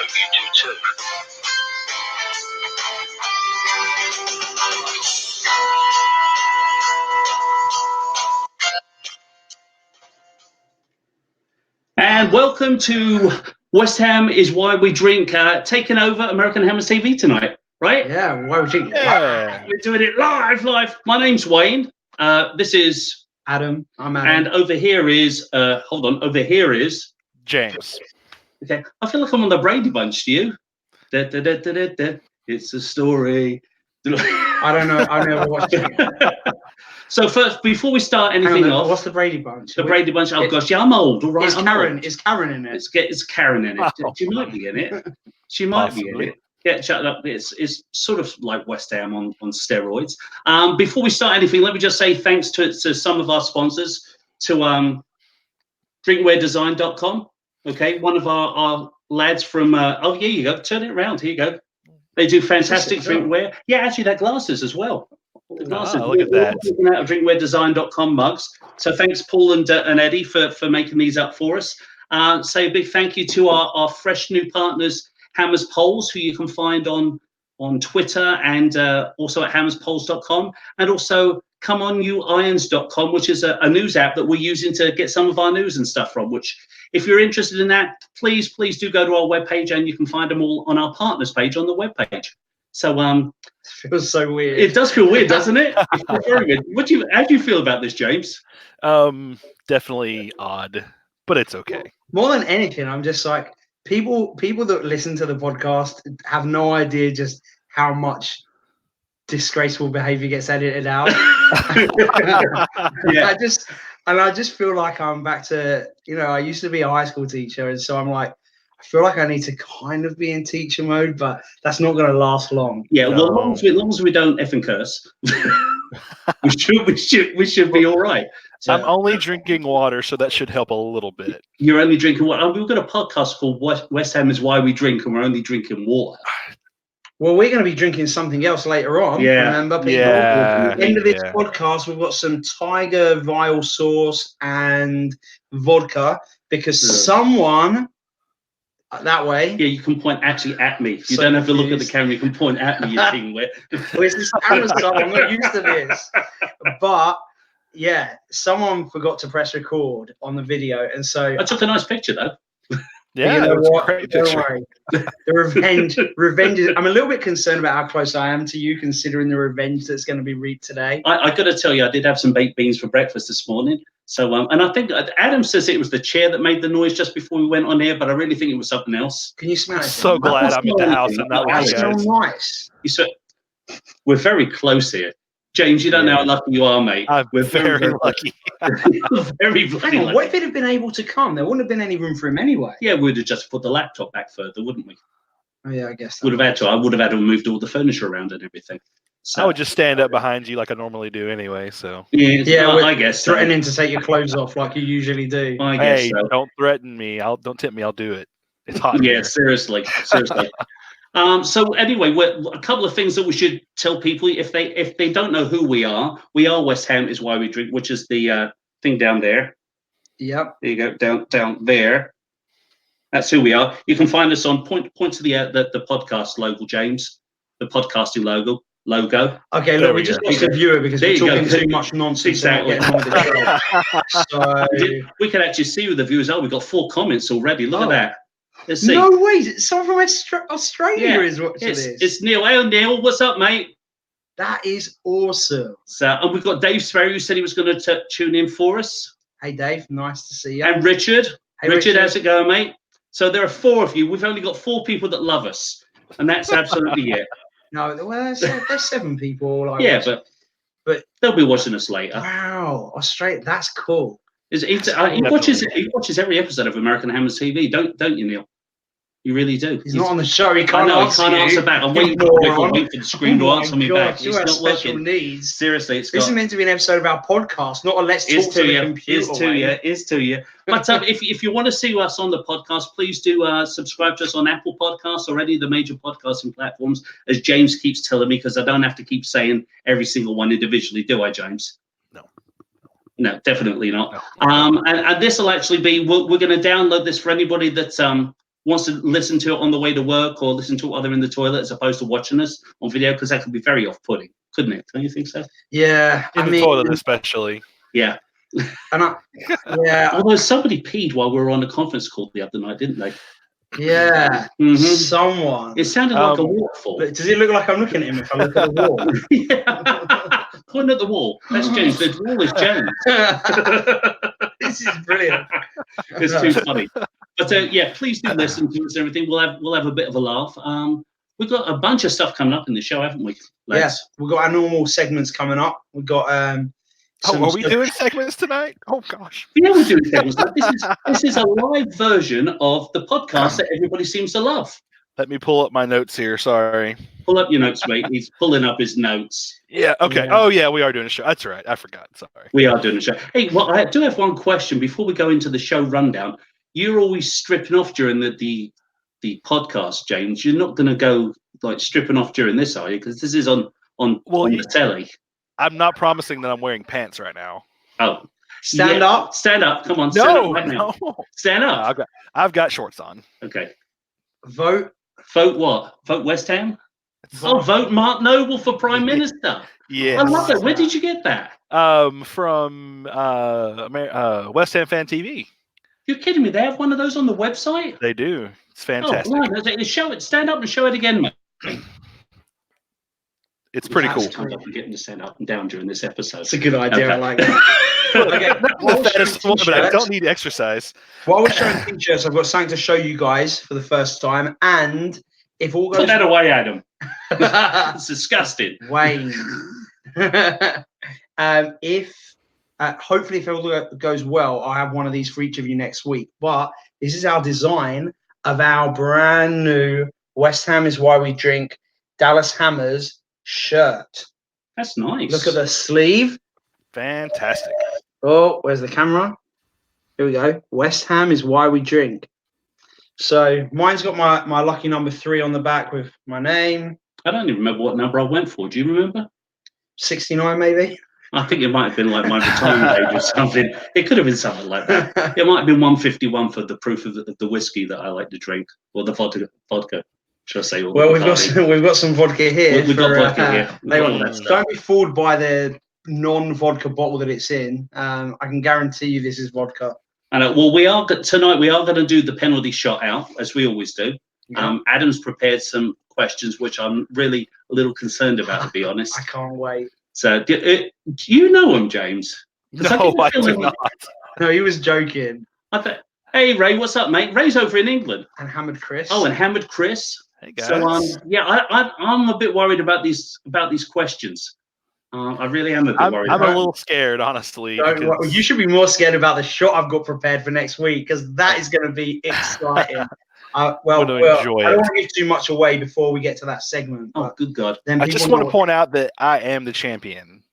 hope you do too. And welcome to West Ham is Why We Drink, taking over American Hammers TV tonight, right? Yeah, why we drink? Yeah. We're doing it live. My name's Wayne. This is Adam. I'm Adam. And over here is, over here is James. Okay, I feel like I'm on the Brady Bunch. Do you? It's a story. I don't know. I've never watched it. So first, before we start anything off, what's the Brady Bunch? The Brady Bunch. Oh gosh, yeah, I'm old. All right, Is Karen in it? It's Karen in it. Oh. She might be in it. She might be in it. Yeah, shut up. It's sort of like West Ham on steroids. Before we start anything, let me just say thanks to some of our sponsors, to drinkwaredesign.com. Okay, one of our lads from here you go. Turn it around. Here you go. They do fantastic drinkware. Yeah, actually, they're glasses as well. The glasses. Look at that. Looking out of drinkwaredesign.com mugs. So thanks, Paul and Eddie, for making these up for us. Say a big thank you to our fresh new partners, Hammers Polls, who you can find on Twitter and also at hammerspolls.com, and also comeonyouirons.com, which is a news app that we're using to get some of our news and stuff from, which if you're interested in that, please do go to our webpage, and you can find them all on our partners page on the webpage. So it feels so weird. It does feel weird, doesn't it? It's very weird. How do you feel about this, James? Definitely odd, but it's okay. More than anything, I'm just like, people that listen to the podcast have no idea just how much disgraceful behavior gets edited out. Yeah. I just feel like I'm back to, I used to be a high school teacher, and so I'm like, I feel like I need to kind of be in teacher mode, but that's not going to last long. Yeah, well, as long as we don't effing curse, we should be all right. So, I'm only drinking water, so that should help a little bit. You're only drinking water. We've got a podcast called West Ham is Why We Drink, and we're only drinking water. Well, we're going to be drinking something else later on. Yeah. Remember, people? Yeah. At the end of this podcast, we've got some Tiger Vial sauce and vodka, because someone that way. Yeah, you can point actually at me. You don't have to look at the camera. You can point at me, you thing. Where's this camera stuff? I'm not used to this. But yeah, someone forgot to press record on the video, and so I took a nice picture though. Yeah, that was a great don't picture. worry. The revenge is, I'm a little bit concerned about how close I am to you, considering the revenge that's going to be reaped today. I got to tell you, I did have some baked beans for breakfast this morning. So, and I think Adam says it was the chair that made the noise just before we went on air, but I really think it was something else. Can you smell it? So glad I'm in the house and not with you guys. Nice. We're very close here. James, you don't know how lucky you are, mate. We're very lucky. Very Hang on, what if he'd have been able to come? There wouldn't have been any room for him anyway. Yeah, we'd have just put the laptop back further, wouldn't we? Oh, yeah, I guess. Would have had to. I would have had to have moved all the furniture around and everything. So, I would just stand up behind you like I normally do anyway. So yeah, I guess so. Threatening to take your clothes off like you usually do. I guess so. Don't threaten me. Don't tempt me. I'll do it. It's hot. Yeah, here. seriously. So anyway, a couple of things that we should tell people if they don't know who we are. We are West Ham is Why We Drink, which is the thing down there. Yep. There you go, down there. That's who we are. You can find us on point to the podcast logo, James, the podcasting logo. Okay, look, we just lost a viewer because we're talking too much nonsense. Exactly. So we can actually see who the viewers are. We've got 4 comments already. Look at that. Let's see. No way! Someone from Australia is watching this. It's Neil. Hey, Neil, what's up, mate? That is awesome. So, and we've got Dave Sperry, who said he was going to tune in for us. Hey, Dave, nice to see you. And Richard. Hey, Richard, how's it going, mate? So there are 4 of you. We've only got 4 people that love us, and that's absolutely it. No, well, there's 7 people. Yeah, but they'll be watching us later. Wow, Australia, that's cool. He watches every episode of American Hammers TV, don't you, Neil? You really do. He's not on the show. He can't answer back. I'm waiting for the screen to answer me back. You have special needs. Seriously, this is meant to be an episode of our podcast, not a let's talk to the computer. Is to you. But if you want to see us on the podcast, please do subscribe to us on Apple Podcasts or any of the major podcasting platforms, as James keeps telling me, because I don't have to keep saying every single one individually, do I, James? No, definitely not. And this will actually be, we're going to download this for anybody that's wants to listen to it on the way to work or listen to it while they're in the toilet as opposed to watching us on video, because that could be very off-putting, couldn't it? Don't you think so? Yeah, In the toilet, especially. Yeah. And yeah. Although somebody peed while we were on a conference call the other night, didn't they? Yeah. Someone. It sounded like a waterfall. Does it look like I'm looking at him if I look at the wall? Yeah. Point at the wall. That's James. The wall is James. This is brilliant. It's too funny. But yeah, please do listen to us and everything. We'll have a bit of a laugh. We've got a bunch of stuff coming up in the show, haven't we? Yes, we've got our normal segments coming up. We've got are we doing segments tonight? Oh gosh. Yeah, we're doing segments. This is a live version of the podcast that everybody seems to love. Let me pull up my notes here. Sorry. Pull up your notes, mate. He's pulling up his notes. Yeah. Okay. Yeah. Oh yeah, we are doing a show. That's right. I forgot. Sorry. We are doing a show. Hey, well, I do have one question before we go into the show rundown. You're always stripping off during the podcast, James. You're not going to go like stripping off during this, are you? Because this is on the telly. I'm not promising that I'm wearing pants right now. Oh, stand up. Stand up. Come on. No, stand up right now. Stand up. I've got shorts on. Okay. Vote what? Vote West Ham? Vote Mark Noble for Prime Minister. Yeah. I love that. Where did you get that? From West Ham Fan TV. You're kidding me? They have one of those on the website? They do. It's fantastic. Oh, right. Show it. Stand up and show it again, mate. It's pretty cool. Come up and get him to stand up and down during this episode. It's a good idea. Okay. I like that. Okay. But I don't need exercise. While we're showing t-shirts, I've got something to show you guys for the first time. And if all goes put that away, Adam. It's disgusting. Wayne. Hopefully, if all goes well, I'll have one of these for each of you next week. But this is our design of our brand new West Ham is Why We Drink Dallas Hammers shirt. That's nice. Look at the sleeve. Fantastic. Oh, where's the camera? Here we go. West Ham is Why We Drink. So mine's got my lucky number 3 on the back with my name. I don't even remember what number I went for. Do you remember? 69, maybe. I think it might have been like my retirement age or something. It could have been something like that. It might have been 151 for the proof of the whiskey that I like to drink, or the vodka. Should I say? Well, we've got some vodka here. We've got vodka here. Don't be fooled by the non-vodka bottle that it's in. I can guarantee you this is vodka. And well, tonight we are going to do the penalty shot out as we always do. Yeah. Adam's prepared some questions which I'm really a little concerned about, to be honest. I can't wait. So, do you know him, James? No, I do not. No, he was joking. Hey, Ray, what's up, mate? Ray's over in England. And Hammered Chris. Oh, and Hammered Chris. Hey guys. So, I'm a bit worried about these questions. I really am a bit worried. I'm a little scared, honestly. You should be more scared about the shot I've got prepared for next week, because that is going to be exciting. I don't want to give too much away before we get to that segment. Oh, good God. I just want to point out that I am the champion.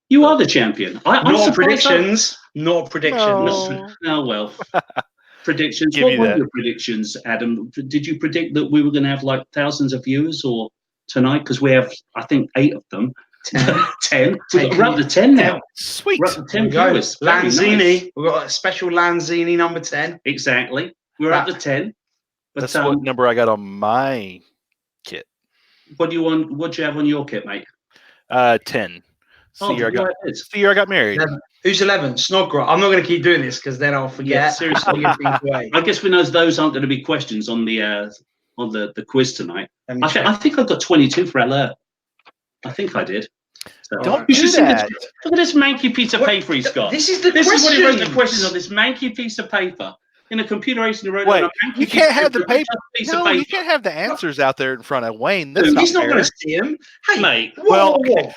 You are the champion. Not predictions. Not predictions. Oh, well. Predictions. What were your predictions, Adam? Did you predict that we were going to have like thousands of viewers or tonight? Because we have, I think, 8 of them. 10. We're up to 10 now. Sweet. We're up to 10 viewers. Lanzini. Nice. We've got a special Lanzini number 10. Exactly. We're up to 10. But, that's what number I got on my kit. What do you want? What do you have on your kit, mate? 10. See, year I got married. Who's 11? Snodgrass. I'm not going to keep doing this because then I'll forget. Yeah, seriously. I guess we know those aren't going to be questions on the quiz tonight. I think I got 22 for alert. I think I did. So, don't do that. Look at this manky piece of paper he's got. This is what he wrote the questions on, this manky piece of paper. In a computer race, he wrote on a manky you can't have the paper. No, you can't have the answers out there in front of Wayne. He's not going to see him. Hey, mate. Okay,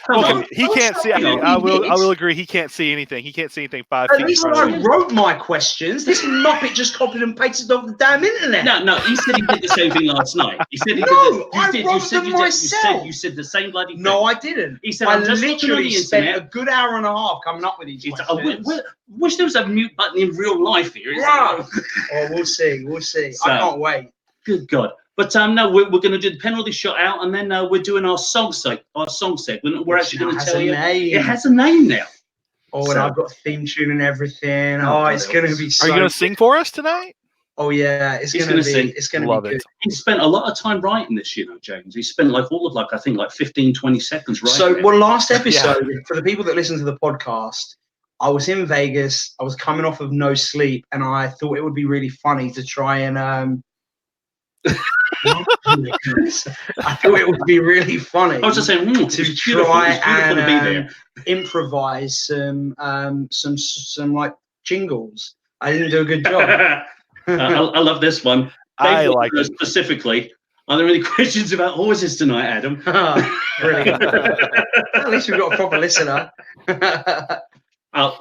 he can't see. I will agree. He can't see anything. He can't see anything 5 feet. At least I wrote my questions. This muppet just copied and pasted off the damn internet. No. He said he did the same thing last night. He said he did. You said the same bloody thing. No, I didn't. He said I literally spent a good hour and a half coming up with these questions. I wish there was a mute button in real life here. Oh, we'll see. So, I can't wait. Good God. But no, we're going to do the penalty shot out, and then we're doing our song segment. We're actually going to tell you. It has a name now. Oh, and I've got theme tune and everything. Oh, it's going to be so... Are you going to sing for us tonight? Oh yeah, it's He's gonna gonna sing. It's gonna Love be good. it. He spent a lot of time writing this, James. He spent like all of I think like 15, 20 seconds writing. So, it. well, last episode for the people that listen to the podcast, I was in Vegas. I was coming off of no sleep, and I thought it would be really funny to try and I thought it would be really funny. I was just saying to try and to be there. improvise some like jingles. I didn't do a good job. I love this one. I like it. Specifically. Are there any questions about horses tonight, Adam? Brilliant. At least we've got a proper listener.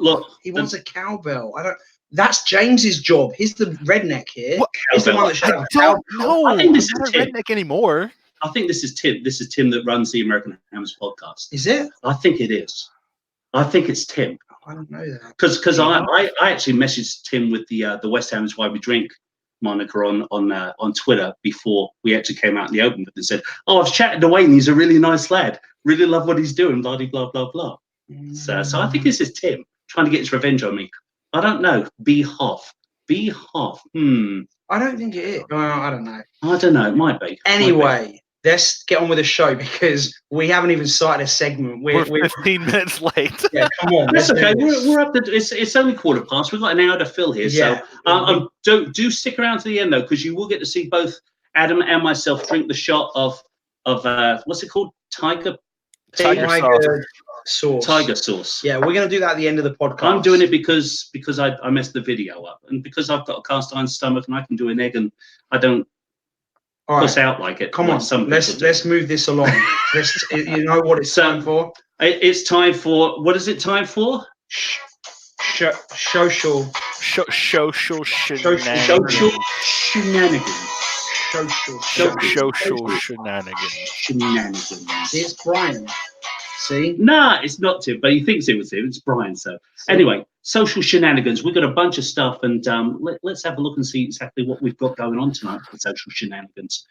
Look, he wants a cowbell. I don't. That's James's job. He's the redneck here. What? He's the one that should have a cowbell. No, I think this I'm not is a Tim. redneck anymore. I think this is Tim. This is Tim that runs the American Hammers podcast. Is it? I think it is. I think it's Tim. I don't know that. Because I actually messaged Tim with the West Ham is why we drink moniker on Twitter before we actually came out in the open and said, "Oh, I've chatted to Wayne. He's a really nice lad. Really love what he's doing. Blah blah blah blah." So I think this is Tim trying to get his revenge on me. I don't know. B Hoff. I don't think it is. Well, I don't know. I don't know. It might be. Anyway, let's get on with the show because we haven't even started a segment. We're 15 minutes late. Yeah, come on. That's okay. We're up to. It's only 15:15. We've got an hour to fill here. Yeah. So do stick around to the end though, because you will get to see both Adam and myself drink the shot of what's it called? Tiger sauce. Tiger sauce. Yeah, we're gonna do that at the end of the podcast. I'm doing it because I messed the video up, and because I've got a cast iron stomach and I can do an egg, and I don't puss out like it. Come on, let's move this along. You know what it's time for? It's time for what is it time for? Social shenanigans. Social shenanigans. It's Brian. See? Nah, it's not Tim, but he thinks it was him. It's Brian. So anyway, social shenanigans. We've got a bunch of stuff, and let's have a look and see exactly what we've got going on tonight for social shenanigans.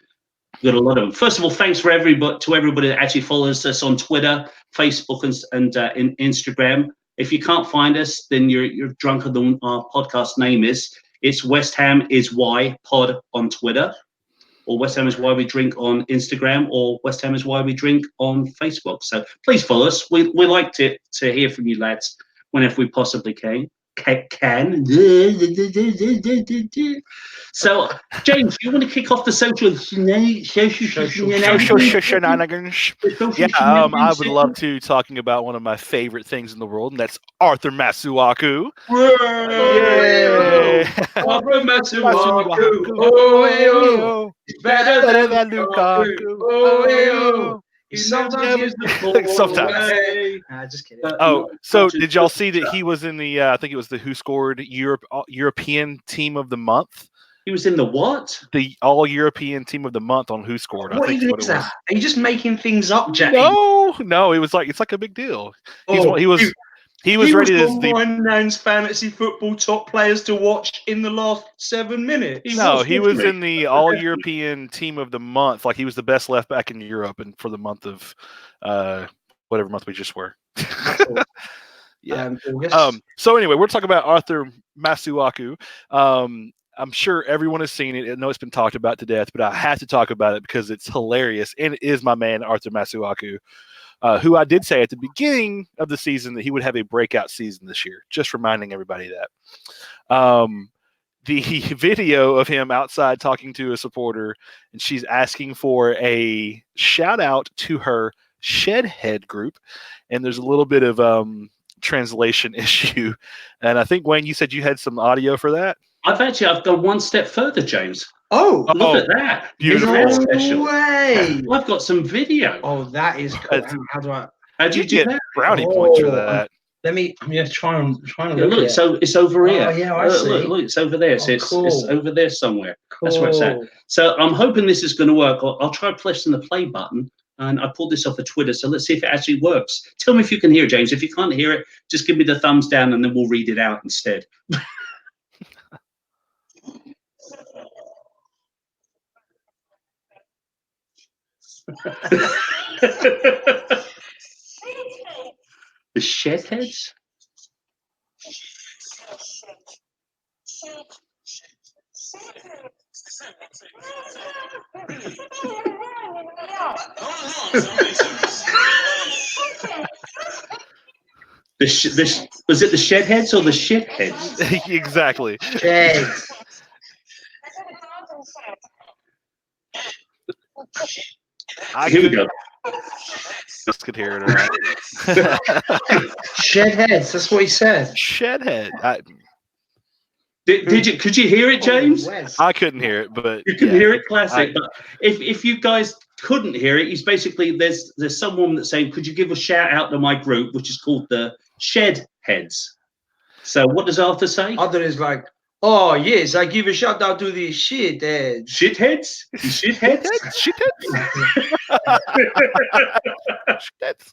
We've got a lot of them. First of all, thanks to everybody that actually follows us on Twitter, Facebook, and in Instagram. If you can't find us, then you're drunker than our podcast name is. It's West Ham is Why Pod on Twitter, or West Ham is Why We Drink on Instagram, or West Ham is Why We Drink on Facebook. So please follow us. We like to hear from you lads whenever we possibly can. So, James, you want to kick off the social shenanigans? Yeah, I would love to talking about one of my favorite things in the world, and that's Arthur Masuaku. Arthur Masuaku. Oh, it's better than Lukaku. Oh, sometimes just kidding. So did y'all see that he was in the? I think it was the Who Scored European Team of the Month. He was in the what? The All European Team of the Month on Who Scored. What even is that? Are you just making things up, Jack? No, it was like it's like a big deal. He was rated as the Man's fantasy football top players to watch in the last 7 minutes. He was in the All European Team of the Month. Like he was the best left back in Europe, and for the month of whatever month we just were. Yeah. So anyway, we're talking about Arthur Masuaku. I'm sure everyone has seen it. I know it's been talked about to death, but I have to talk about it because it's hilarious, and it is my man Arthur Masuaku. Who I did say at the beginning of the season that he would have a breakout season this year. Just reminding everybody that. The video of him outside talking to a supporter, and she's asking for a shout out to her Shedhead group, and there's a little bit of translation issue. And I think, Wayne, you said you had some audio for that? I've gone one step further, James. Oh, look at that! Beautiful. No way! I've got some video. Oh, that is cool. How do you get that? Brownie points for that? I'm just trying to look. So it's over here. Oh, yeah, I see. Look, it's over there. So cool. it's over there somewhere. Cool. That's where it's at. So I'm hoping this is going to work. I'll try pressing the play button. And I pulled this off of Twitter, so let's see if it actually works. Tell me if you can hear it, James. If you can't hear it, just give me the thumbs down, and then we'll read it out instead. The Shedheads? Was it the shed heads or the shit heads? Exactly. Sheds. Here we go. Could hear it or not. Shed heads. That's what he said. Shed head. Did you? Could you hear it, James? I couldn't hear it, but you couldn't hear it. Classic. But if you guys couldn't hear it, he's basically there's someone that's saying, could you give a shout out to my group, which is called the Shed Heads. So what does Arthur say? Arthur is like, oh yes, I give a shout out to the shit heads. Shitheads? Shitheads?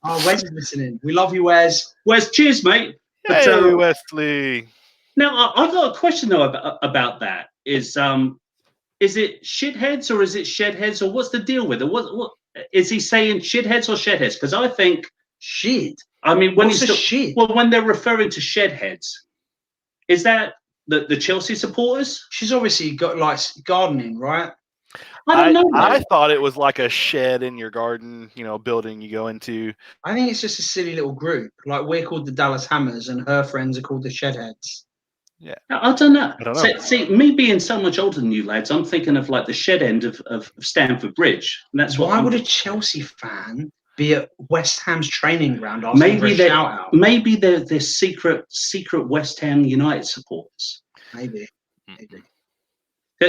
Oh, Wes is listening. We love you, Wes. Wes, cheers, mate. But, hey, Wesley. Now, I've got a question, though, about that. Is it shitheads or is it shedheads, or what's the deal with it? What is he saying, shitheads or shedheads? Because I think shit. I mean, when what's shit? Well, when they're referring to shedheads, is that the Chelsea supporters? She's obviously got like gardening, right? I don't know. I thought it was like a shed in your garden, building you go into. I think it's just a silly little group. Like we're called the Dallas Hammers, and her friends are called the Shedheads. Yeah, I don't know. So, see, me being so much older than you lads, I'm thinking of like the shed end of Stamford Bridge, and that's why would a Chelsea fan be at West Ham's training ground asking maybe for a shout out? Maybe they're secret West Ham United supporters. Maybe.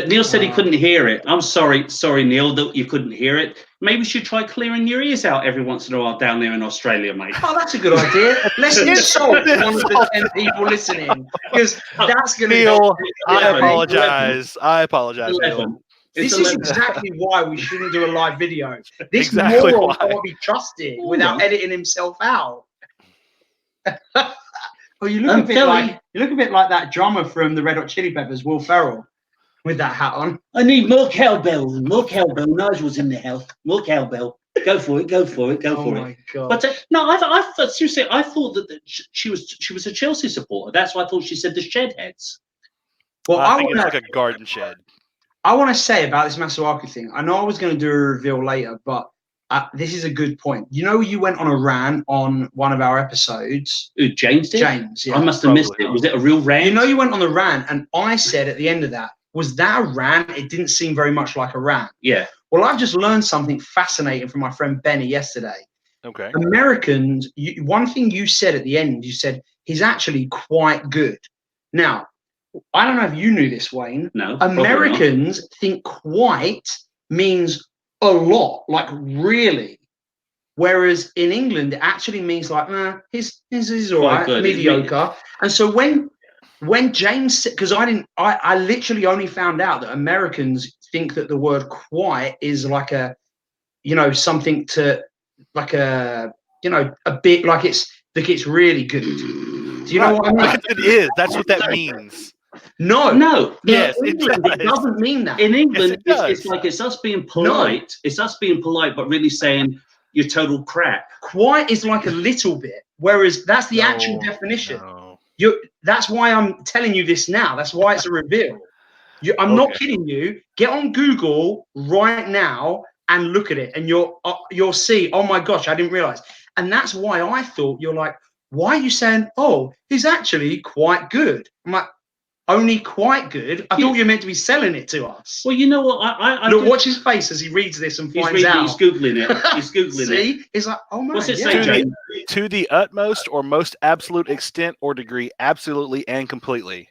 Neil said he couldn't hear it. I'm sorry, Neil, that you couldn't hear it. Maybe you should try clearing your ears out every once in a while down there in Australia, mate. Oh, that's a good idea. Let's insult one of the 10 people listening, because that's going to. Neil, I apologize. I apologize, Neil. This is exactly why we shouldn't do a live video. This moron can't be trusted without editing himself out. Oh, you look a bit like that drummer from the Red Hot Chili Peppers, Will Ferrell, with that hat on. I need more cowbell. More cowbell. Nigel's in the house. More cowbell. Go for it. Oh my God. But no, I thought seriously. I thought that she was a Chelsea supporter. That's why I thought she said the Shedheads. Well, I think it's like a garden shed. I want to say about this Masuaku thing. I know I was going to do a reveal later, but this is a good point. You went on a rant on one of our episodes. James did? James, yeah. I must have missed it. Was it a real rant? You went on the rant, and I said at the end of that, was that a rant? It didn't seem very much like a rant. Yeah. Well, I've just learned something fascinating from my friend Benny yesterday. Okay. Americans, one thing you said at the end, you said, he's actually quite good. Now, I don't know if you knew this, Wayne. No. Americans think quite means a lot, like really. Whereas in England, it actually means like, he's all right, mediocre. And so when James, because I literally only found out that Americans think that the word quite is like a, something to, like a, a bit like it's really good. Do you know what I mean? It is. That's what that means. No. Yes, it doesn't mean that. In England, it's like it's us being polite. No. It's us being polite, but really saying you're total crap. Quite is like a little bit, whereas that's the actual definition. No. That's why I'm telling you this now. That's why it's a reveal. I'm not kidding you. Get on Google right now and look at it, and you'll see. Oh my gosh, I didn't realize. And that's why I thought you're like, why are you saying, oh, he's actually quite good? I'm like, only quite good? I thought you were meant to be selling it to us. Well, you know what? I look, watch his face as he reads this and finds out. He's Googling it. He's Googling See? it. He's like, oh, man. What's it say, James? To the utmost or most absolute extent or degree, absolutely and completely.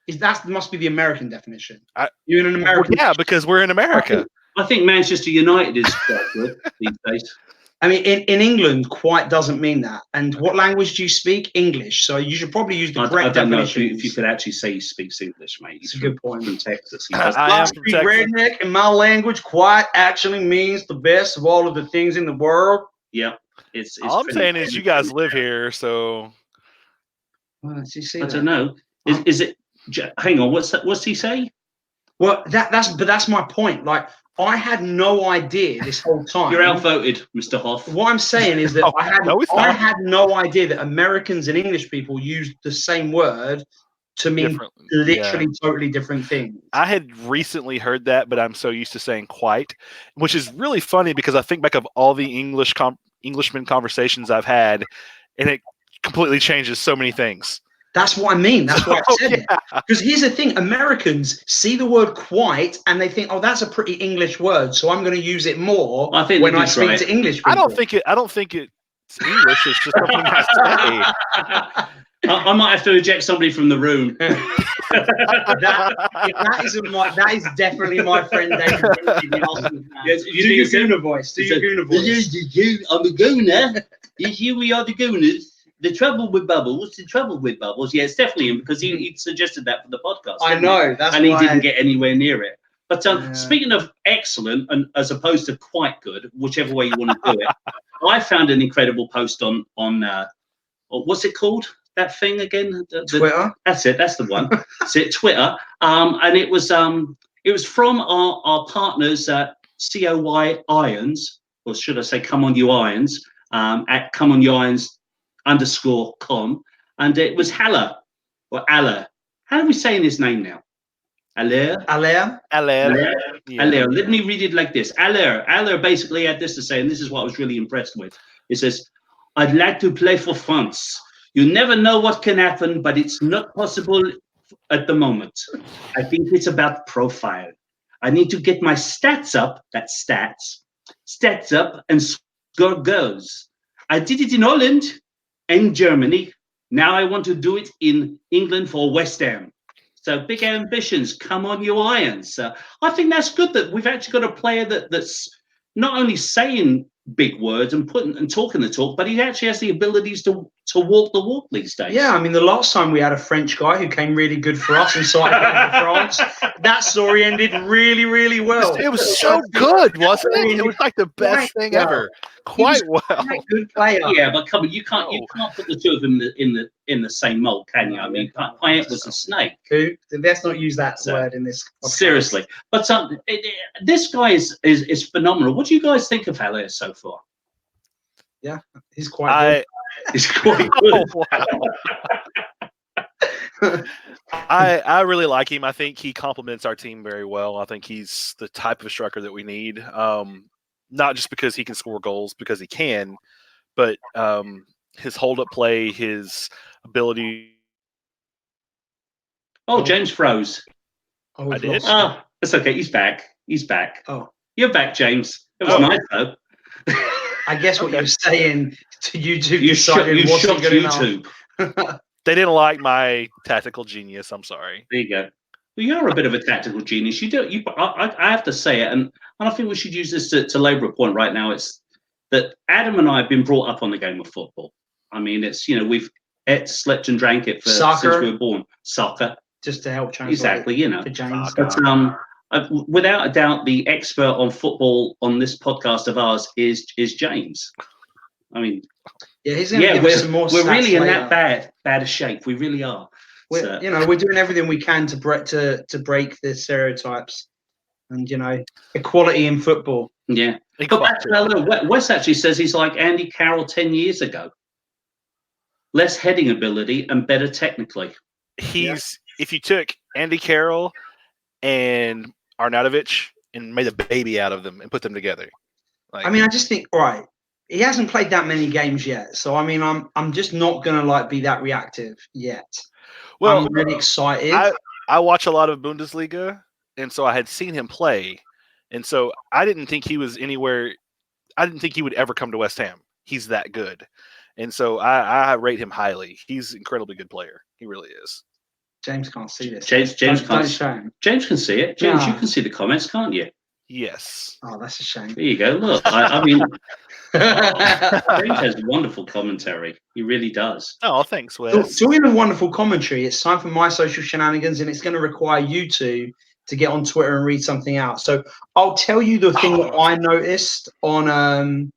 That must be the American definition. You're in an American. Yeah, because we're in America. I think Manchester United is quite good these days. I mean, in England, quite doesn't mean that. And what language do you speak? English. So you should probably use the correct definition. I don't know if you could actually say he speaks English, mate. It's a good point. From Texas. I am from Texas. Redneck, in my language, quite actually means the best of all of the things in the world. Yeah. All I'm saying is you guys live here, so. Well, I don't know. Is it? Hang on. What's he say? Well, that's my point. Like, I had no idea this whole time. You're outvoted, Mr. Hoff. What I'm saying is that I had no idea that Americans and English people used the same word to mean literally totally different things. I had recently heard that, but I'm so used to saying quite, which is really funny because I think back of all the Englishman conversations I've had, and it completely changes so many things. That's what I mean. That's why I said it. Because here's the thing. Americans see the word quite and they think, oh, that's a pretty English word, so I'm going to use it more when I speak to English people. I don't think it's English. It's just something I say. I might have to eject somebody from the room. that is definitely my friend David. Yes, do your Gooner voice. Do your Gooner voice. I'm a Gooner. Here we are, the Gooners. The trouble with Bubbles. Yeah, it's definitely him because he suggested that for the podcast. I know. And he didn't get anywhere near it. But speaking of excellent, and as opposed to quite good, whichever way you want to do it, I found an incredible post on what's it called? That thing again? Twitter. That's it. That's the one. That's it. Twitter. And it was from our partners at COY Irons, or should I say, Come On You Irons, at Come On You Irons _com, and it was Haller or Allah. How are we saying his name now? Aller. Let me read it like this. Aller basically had this to say, and this is what I was really impressed with. It says, "I'd like to play for France. You never know what can happen, but it's not possible at the moment. I think it's about profile. I need to get my stats up, that's stats up and score goals. I did it in Holland and Germany. Now I want to do it in England for West Ham. So big ambitions, come on you Irons." I think that's good that we've actually got a player that's not only saying big words and talking the talk, but he actually has the abilities to walk the walk these days. Yeah, I mean, the last time we had a French guy who came really good for us and started playing for France, that story ended really, really well. It was so good, wasn't it? It was like the best thing ever. Quite well. Quite good player. Yeah, but come on, you can't put the two of them in the same mold, can you? I mean, Payet was a snake. Let's not use that word in this podcast. Seriously, but this guy is phenomenal. What do you guys think of Haller so far? Yeah, he's quite good. He's quite good. Oh, wow. I really like him. I think he complements our team very well. I think he's the type of striker that we need. Not just because he can score goals, because he can, but his hold-up play, his ability. Oh, James froze. Oh, I did? Oh, that's okay. He's back. Oh, you're back, James. It was nice, though. I guess what you're saying to YouTube you decided wasn't good YouTube. enough. They didn't like my tactical genius. I'm sorry. There you go. Well, you are a bit of a tactical genius. I have to say it, and I think we should use this to labour a point right now. It's that Adam and I have been brought up on the game of football. I mean, it's we've ate, slept, and drank it since we were born. Soccer, just to help translate. Exactly, for James. But without a doubt, the expert on football on this podcast of ours is James. I mean, yeah, he's going to give us some more. We're really in later. that bad a shape. We really are. We're doing everything we can to break the stereotypes, and equality in football. Yeah, but Wes actually says he's like Andy Carroll 10 years ago. Less heading ability and better technically. If you took Andy Carroll and Arnautovic and made a baby out of them and put them together. I mean, I just think he hasn't played that many games yet, so I mean, I'm just not gonna be that reactive yet. Well, I'm really excited. I watch a lot of Bundesliga, and so I had seen him play, and so I didn't think he was anywhere. I didn't think he would ever come to West Ham. He's that good, and so I rate him highly. He's an incredibly good player. He really is. James can't see this. James can't. James can see it. James, you can see the comments, can't you? Yes. Oh, that's a shame. There you go. Look, I mean, James has wonderful commentary. He really does. Oh, thanks, Wes. Talking of wonderful commentary, it's time for my social shenanigans, and it's going to require you two to get on Twitter and read something out. So I'll tell you the thing that I noticed on.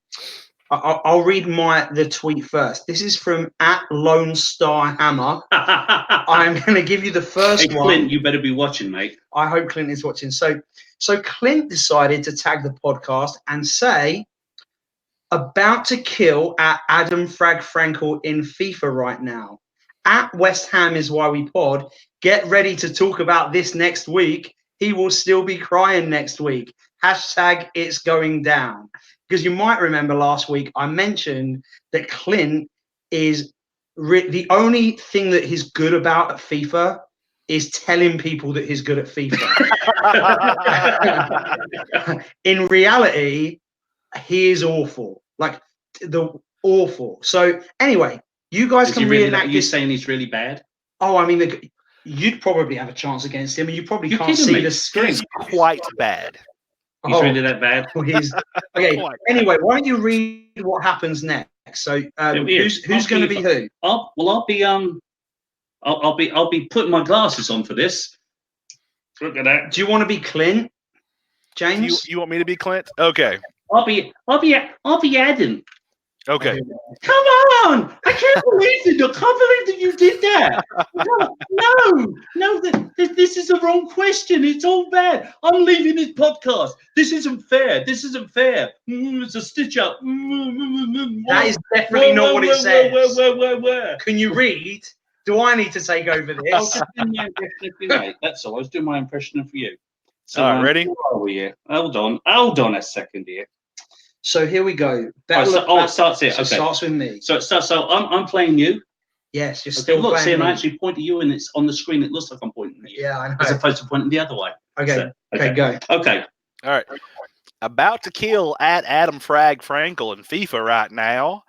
I'll read the tweet first. This is from @LoneStarHammer. I'm going to give you the first one. Clint, you better be watching, mate. I hope Clint is watching. So Clint decided to tag the podcast and say, "About to kill at Adam Frag Frankel in FIFA right now. at West Ham is why we pod. Get ready to talk about this next week. He will still be crying next week. Hashtag it's going down. Because you might remember last week I mentioned that Clint is the only thing that he's good about at FIFA is telling people that he's good at FIFA. In reality, he is awful. Like the awful. So anyway, you guys can reenact. Are you saying he's really bad? Oh, I mean, you'd probably have a chance against him, and you probably can't see the screen. He's quite bad. He's really that bad. He's okay. Anyway, why don't you read what happens next? So, who's going to be who? I'll be putting my glasses on for this. Look at that. Do you want to be Clint, James? You want me to be Clint? Okay. I'll be Adam. Okay. Come on! I can't believe it. I can't believe that you did that. No, this is the wrong question. It's all bad. I'm leaving this podcast. This isn't fair. It's a stitch up. That is definitely not what it says. Where? Can you read? Do I need to take over this? I was just doing my impression of you, mate. That's all. I was doing my impression of you. So, all right, ready? Where are we here? Hold on a second here. So here we go. It starts here. So it starts with me. So I'm playing you. Yes, you're still look, playing see, and me. I actually point at you, and it's on the screen. It looks like I'm pointing at you. Yeah, I know. As opposed to pointing the other way. Okay. Okay, go. Okay. All right. About to kill at Adam Frag Frankel in FIFA right now.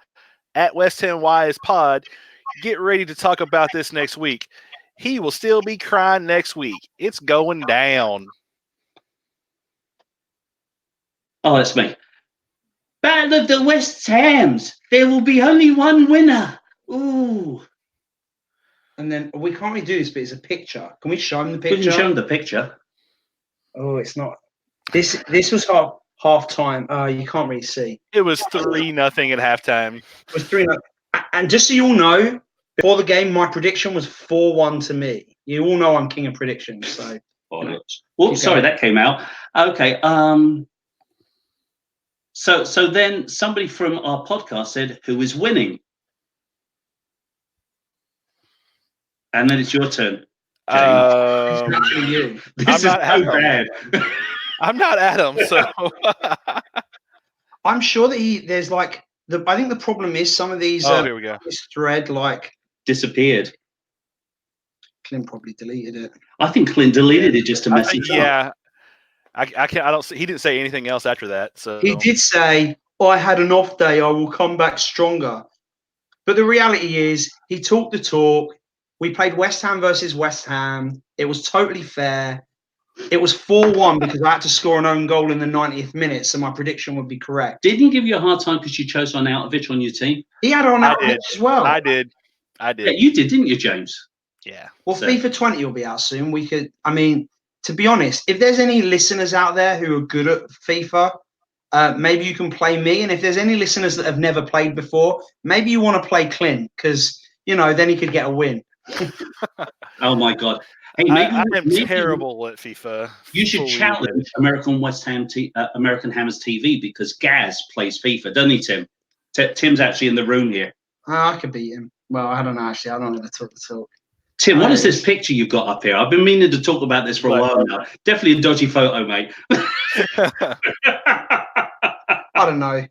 At West Ham Wise Pod. Get ready to talk about this next week. He will still be crying next week. It's going down. Oh, that's me. Battle of the West Hams. There will be only one winner. Ooh. And then we can't really do this, but it's a picture. Can we show him the picture? We can show him the picture. Oh, it's not. This was half time. You can't really see. It was 3-0 at halftime. It was 3-0. And just so you all know, before the game, my prediction was 4-1 to me. You all know I'm king of predictions. So. Sorry, that came out. Okay. So then somebody from our podcast said, "Who is winning?" And then it's your turn. It's actually you. This is so bad. I'm not Adam, so I'm sure that there's like I think the problem is some of these. Here we go. This thread disappeared. Clint probably deleted it. I think Clint deleted it just to mess it up. Yeah. I can't. I don't see. He didn't say anything else after that. So he did say, "I had an off day. I will come back stronger." But the reality is, he talked the talk. We played West Ham versus West Ham. It was totally fair. It was 4-1 because I had to score an own goal in the 90th minute, so my prediction would be correct. Didn't he give you a hard time because you chose Arnautovic on your team? He had Arnautovic as well. I did. Yeah, you did, didn't you, James? Yeah. Well, FIFA 20 will be out soon. We could. I mean. To be honest, if there's any listeners out there who are good at FIFA, maybe you can play me. And if there's any listeners that have never played before, maybe you want to play Clint because, then he could get a win. Oh, my God. Hey, I'm terrible at FIFA. You should challenge American Hammers TV because Gaz plays FIFA, doesn't he, Tim? Tim's actually in the room here. I could beat him. Well, I don't know, actually. I don't know the talk. Tim, what is this picture you've got up here? I've been meaning to talk about this for a while now. Definitely a dodgy photo, mate. I don't know.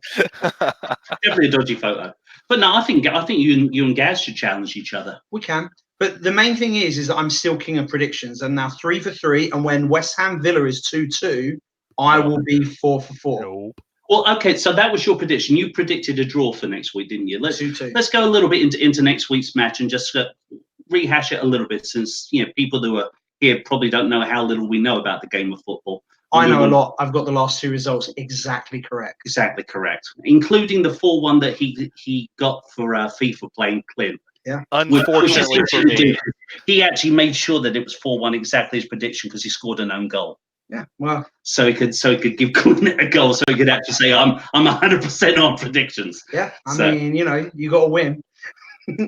Definitely a dodgy photo. But no, I think you and Gaz should challenge each other. We can. But the main thing is that I'm still king of predictions. I'm now 3 for 3. And when West Ham Villa is 2-2, I will be 4 for 4. Nope. Well, okay, so that was your prediction. You predicted a draw for next week, didn't you? Let's 2-2. Let's go a little bit into next week's match and just rehash it a little bit, since people who are here probably don't know how little we know about the game of football. I know a lot. I've got the last 2 results exactly correct. Exactly correct, including the 4-1 that he got for FIFA playing Clint. Yeah. Unfortunately for me, he actually made sure that it was 4-1 exactly his prediction because he scored an own goal. Yeah. Well. So he could give Clint a goal. So he could actually say, "I'm 100% on predictions." Yeah. I mean, you got to win.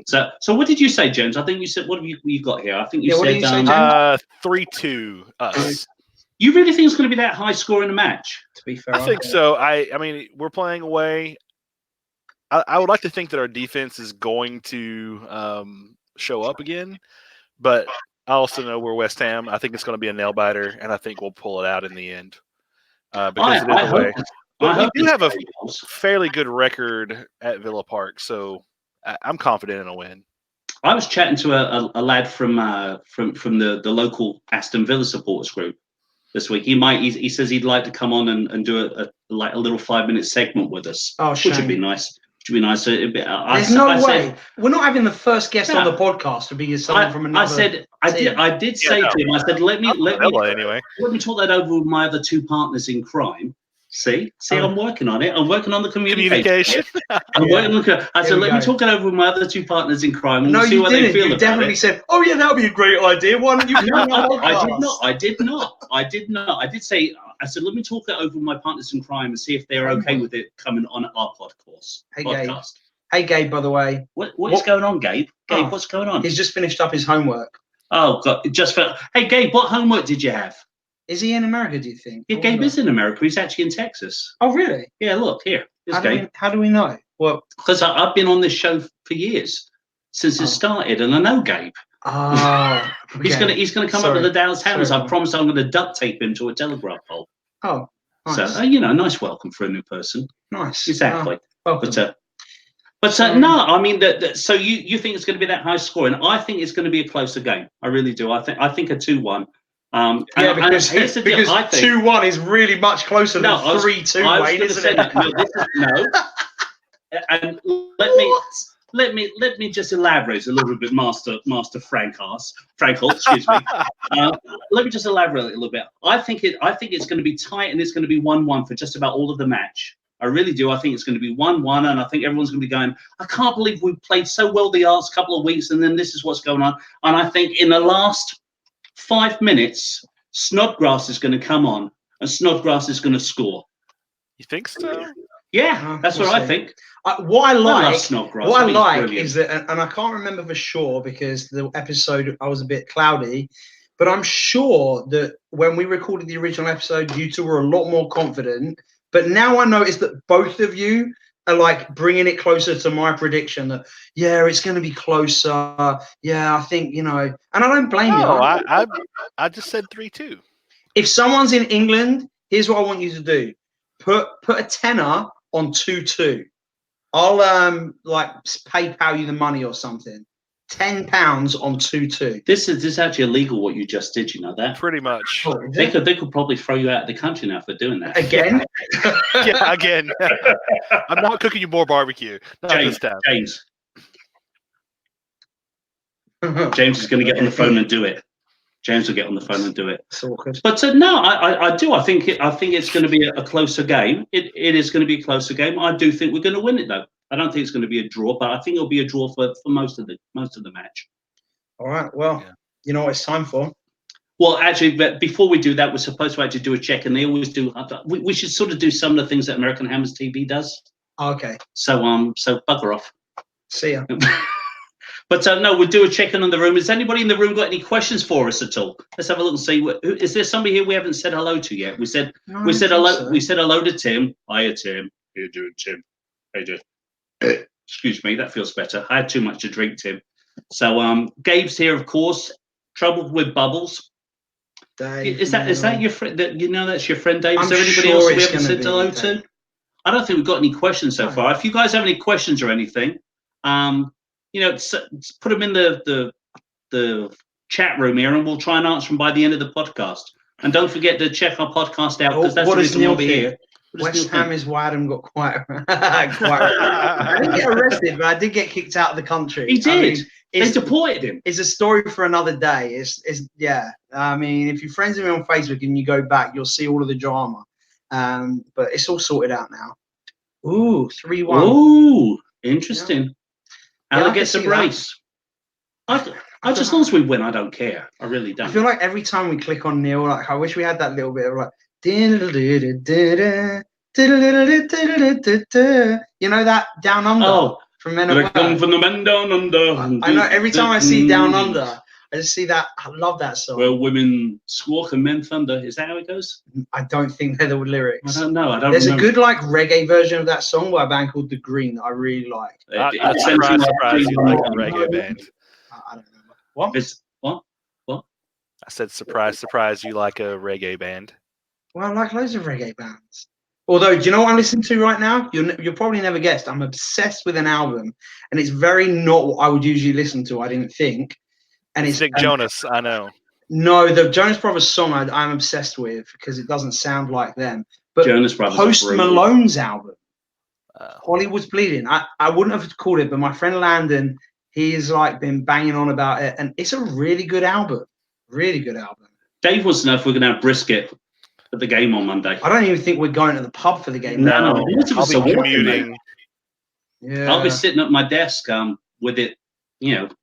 So what did you say, James? I think you said, what have you got here? I think you said 3-2 us. You really think it's going to be that high score in a match? To be fair, I think so. I mean, we're playing away. I would like to think that our defense is going to show up again. But I also know we're West Ham. I think it's going to be a nail biter, and I think we'll pull it out in the end because it is the way. But we do have a fairly good record at Villa Park, so I'm confident in a win. I was chatting to a lad from the local Aston Villa supporters group this week. He says he'd like to come on and do a little 5-minute segment with us, which would be nice. There's no way we're not having the first guest on the podcast to be someone from another. I did say to him, I said, let me talk that over with my other two partners in crime. See, I'm working on it. I'm working on the communication. I said, let me talk it over with my other two partners in crime. And see what they feel about it. You definitely said, "Oh yeah, that would be a great idea. Why don't you?" I did not. I did say, I said, let me talk it over with my partners in crime and see if they're okay with it coming on our podcast. Hey, Gabe. By the way, what's going on, Gabe? Gabe, what's going on? He's just finished up his homework. Oh God! Hey, Gabe, what homework did you have? Is he in America, do you think? Yeah, Gabe is in America. He's actually in Texas. Oh, really? Yeah, look, here. How do we know? Well, because I've been on this show for years, since it started, and I know Gabe. Oh, okay. He's gonna come up with the Dallas Hammers. I promise I'm gonna duct tape him to a telegraph pole. Oh, nice. So nice welcome for a new person. Nice. Exactly. Welcome. But no, I mean so you think it's going to be that high scoring? I think it's going to be a closer game. I really do. I think a 2-1. Because 2-1 is really much closer than 3-2, Wayne, isn't it? And let me just elaborate a little bit, Master Frankel, excuse me. Let me just elaborate a little bit. I think it's going to be tight, and it's going to be 1-1 for just about all of the match. I really do. I think it's going to be 1-1, and I think everyone's going to be going, I can't believe we've played so well the last couple of weeks, and then this is what's going on. And I think in the last 5 minutes, Snodgrass is going to come on, and Snodgrass is going to score. You think so? Yeah, that's what I think. What I like is that, and I can't remember for sure because the episode I was a bit cloudy, but I'm sure that when we recorded the original episode, you two were a lot more confident. But now I notice that both of you are like bringing it closer to my prediction that, yeah, it's going to be closer. Yeah, I think, and I don't blame you. I just said 3-2. If someone's in England, here's what I want you to do. Put a tenner on 2-2. I'll PayPal you the money or something. £10 on 2-2. This is actually illegal what you just did, you know that? Pretty much. Oh, they could probably throw you out of the country now for doing that. Again? Yeah, again. I'm not cooking you more barbecue. James is going to get on the phone and do it. James will get on the phone and do it. It's awkward. But no, I do. I think it's going to be a closer game. It is going to be a closer game. I do think we're going to win it though. I don't think it's going to be a draw, but I think it'll be a draw for most of the match. All right. Well, You know what it's time for? Well, actually, but before we do that, we're supposed to actually do a check, and they always do. We should sort of do some of the things that American Hammers TV does. Okay. So bugger off. See ya. But no, we'll do a check-in on the room. Has anybody in the room got any questions for us at all? Let's have a look and see. Is there somebody here we haven't said hello to yet? We said hello. So. We said hello to Tim. Hiya, Tim. How you doing, Tim? How you doing? Excuse me, that feels better. I had too much to drink, Tim. So Gabe's here, of course. Trouble with Bubbles. Dave, is that your friend? That's your friend, Dave. Is there anybody else we haven't said hello to? I don't think we've got any questions so far. If you guys have any questions or anything, put them in the chat room here, and we'll try and answer them by the end of the podcast. And don't forget to check our podcast out because that's the reason we'll be here. West Ham is why Adam got quite. I didn't get arrested, but I did get kicked out of the country. He did. They deported him. It's a story for another day. I mean, if you're friends with me on Facebook and you go back, you'll see all of the drama. But it's all sorted out now. Ooh, 3-1. Ooh, interesting. Ella gets a brace. As long as we win, I don't care. I really don't. I feel like every time we click on Neil, I wish we had that little bit of that Down Under from Men at Work. From the men down under. I know every time I see Down Under, I just see that. I love that song. Well, women squawk and men thunder. Is that how it goes? I don't think they're the lyrics. I don't know. There's a good reggae version of that song by a band called The Green that I really like. I'm surprised you like a reggae band. I don't remember. What? What? I said, surprise, surprise, you like a reggae band. Well, I like loads of reggae bands. Although, do you know what I'm listening to right now? You'll probably never guessed. I'm obsessed with an album, and it's very not what I would usually listen to, I didn't think. And it's Nick Jonas, I know. No, the Jonas Brothers song I'm obsessed with because it doesn't sound like them. But Jonas Brothers Post Malone's album, Hollywood's Bleeding. I wouldn't have called it, but my friend Landon, he's like been banging on about it, and it's a really good album. Really good album. Dave wants to know if we're going to have brisket at the game on Monday. I don't even think we're going to the pub for the game. No, I'll be commuting. Yeah, I'll be sitting at my desk with it,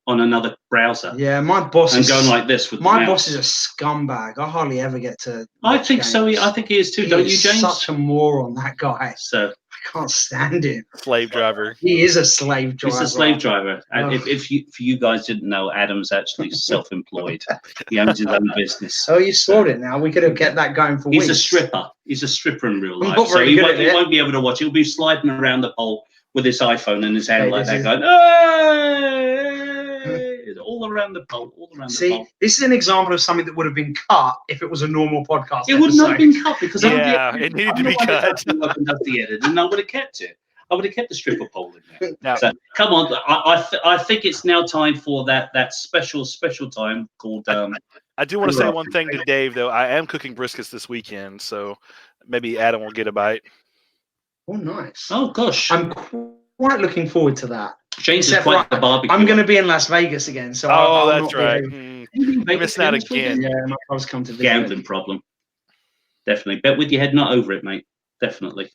on another browser. Yeah, my boss is going like this with my boss is a scumbag. I hardly ever get to. I think games. So. I think he is too. Don't you, James? Such a moron, that guy. So I can't stand him. Slave driver. He is a slave driver. He's a slave driver. And if you guys didn't know, Adam's actually self-employed. He owns his own business. Oh, you spoiled it now. We could have kept that going for weeks. He's a stripper. He's a stripper in real life. So he won't be able to watch. He'll be sliding around the pole with his iPhone in his hand like that, going, hey! all around the pole. See, this is an example of something that would have been cut if it was a normal podcast. It would not have been cut because it needed to be cut. The edit, and I would have kept it. I would have kept the stripper pole in there. So, come on, I think it's now time for that special time called. I do want to say one thing to Dave though. I am cooking briskets this weekend, so maybe Adam will get a bite. Oh, nice. Oh, gosh. I'm quite looking forward to that. James is quite the barbecue. I'm going to be in Las Vegas again. So that's right. You're missing out again. Yeah, I was coming to visit. Gambling problem. Definitely. Bet with your head not over it, mate. Definitely.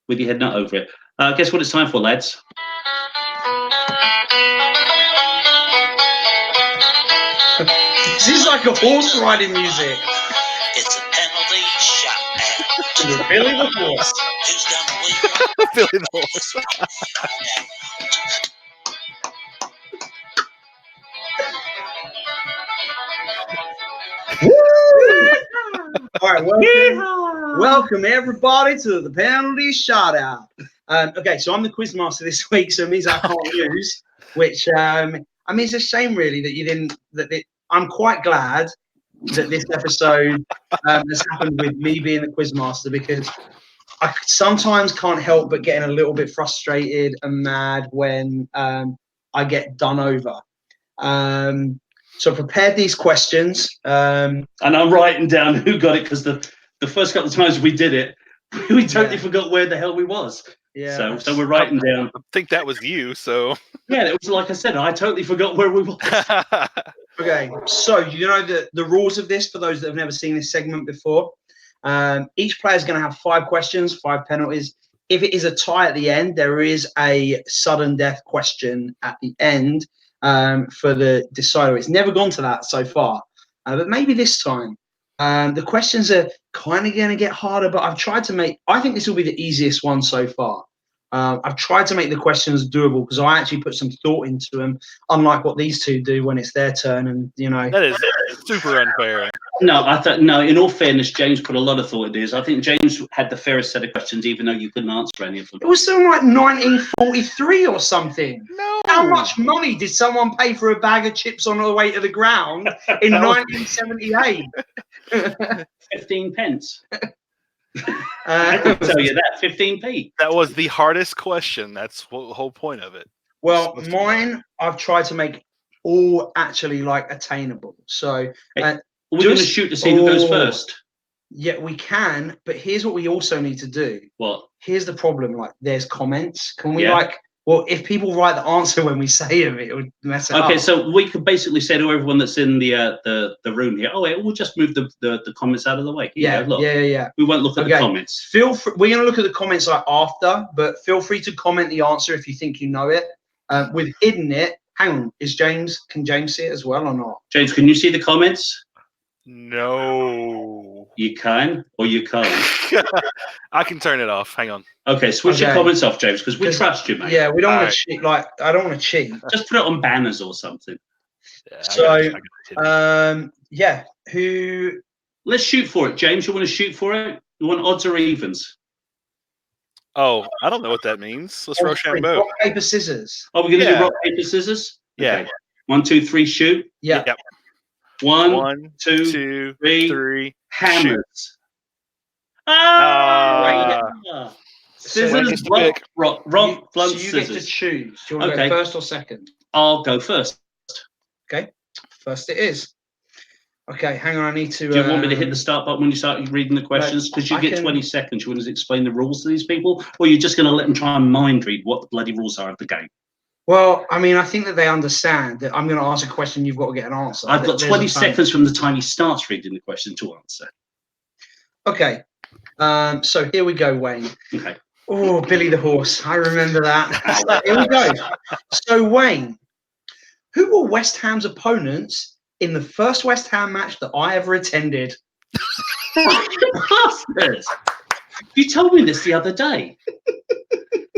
With your head not over it. Guess what it's time for, lads? This is like a horse riding music. It's a penalty shot at Billy the horse. Who's gonna win? Billy the horse. All right, welcome everybody to the penalty shout out. Okay, so I'm the quiz master this week, so it means I can't lose. Which it's a shame really that you didn't. I'm quite glad that this episode has happened with me being the quiz master, because I sometimes can't help but getting a little bit frustrated and mad when I get done over. So I prepared these questions. And I'm writing down who got it, because the first couple of times we did it, we totally forgot where the hell we was. Yeah. So we're writing down. I think that was you. So yeah, it was like I said, I totally forgot where we was. Okay, so you know the rules of this for those that have never seen this segment before. Each player is going to have 5 questions, 5 penalties. If it is a tie at the end, there is a sudden death question at the end for the decider. It's never gone to that so far, but maybe this time. The questions are kind of going to get harder, but I've tried to make. I think this will be the easiest one so far. I've tried to make the questions doable because I actually put some thought into them, unlike what these two do when it's their turn. And that is super unfair. No, no. In all fairness, James put a lot of thought into this. I think James had the fairest set of questions, even though you couldn't answer any of them. It was something like 1943 or something. No. How much money did someone pay for a bag of chips on the way to the ground in 1978? 15 pence. I can tell you that, 15p. That was the hardest question. That's the whole point of it. Well, mine, I've tried to make all actually like attainable. So we're going to shoot to see who goes first. Yeah, we can. But here's what we also need to do. What? Here's the problem. Like, there's comments. Can we well, if people write the answer when we say them, it would mess it up. Okay, so we could basically say to everyone that's in the room here, we'll just move the comments out of the way. Yeah. We won't look at the comments. We're going to look at the comments like after, but feel free to comment the answer if you think you know it. With hidden it, hang on, can James see it as well or not? James, can you see the comments? No. You can or you can't? I can turn it off. Hang on. Okay, switch your comments off, James, because we trust you, mate. Yeah, we don't want to cheat. Like, I don't want to cheat. Just put it on banners or something. Yeah, who? Let's shoot for it, James. You want to shoot for it? You want odds or evens? Oh, I don't know what that means. Let's Rochambeau. Rock, paper, scissors. Oh, we're going to do rock, paper, scissors? Yeah. Okay. 1, 2, 3, shoot. Yeah. Yep. 1, 2, 3, 3. hammers. So Wayne Scissors, gets to rock, pick. rock, so blunt, you get to scissors. choose. Do you want to Okay. go first or second? I'll go first. Okay. First it is. Okay, hang on. I need to. Do you want me to hit the start button when you start reading the questions? Because you I get can- 20 seconds. You want to explain the rules to these people? Or you're just going to let them try and mind read what the bloody rules are of the game? Well, I mean, I think that they understand that I'm going to ask a question. You've got to get an answer. I've got There's 20 a time. seconds from the time he starts reading the question to answer. Okay. So here we go, Wayne. Okay. Oh, Billy the Horse. I remember that. Here we go. So, Wayne, who were West Ham's opponents in the first West Ham match that I ever attended? Bastards! You told me this the other day.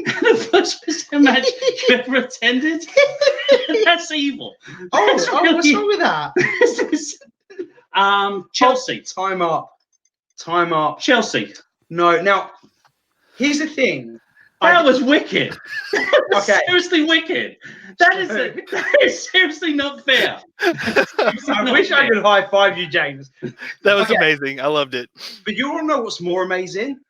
The first West Ham match you ever attended? That's evil. That's What's wrong with that? Chelsea. Time up. Time up. Chelsea. No, now, here's the thing. That was wicked. Okay. Seriously wicked. That is seriously not fair. I wish I could high five you, James. That was amazing. I loved it. But you all know what's more amazing?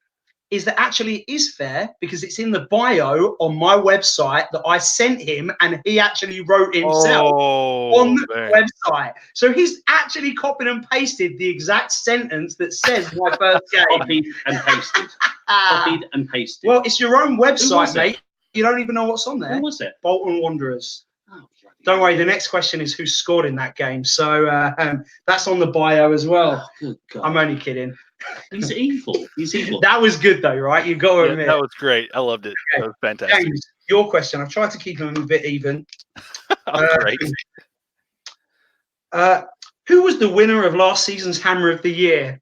Is that actually it is fair because it's in the bio on my website that I sent him and he actually wrote himself on the website. So he's actually copied and pasted the exact sentence that says my first game. Copied and pasted. Copied and pasted. Well, it's your own website, mate. You don't even know what's on there. Who was it? Bolton Wanderers. Oh, don't worry, the next question is who scored in that game. So that's on the bio as well. Oh, good God. I'm only kidding. He's evil. He's evil. That was good though, right? You've got to admit. That was great. I loved it. Okay. That was fantastic. James, your question. I've tried to keep them a bit even. Great. Who was the winner of last season's Hammer of the Year?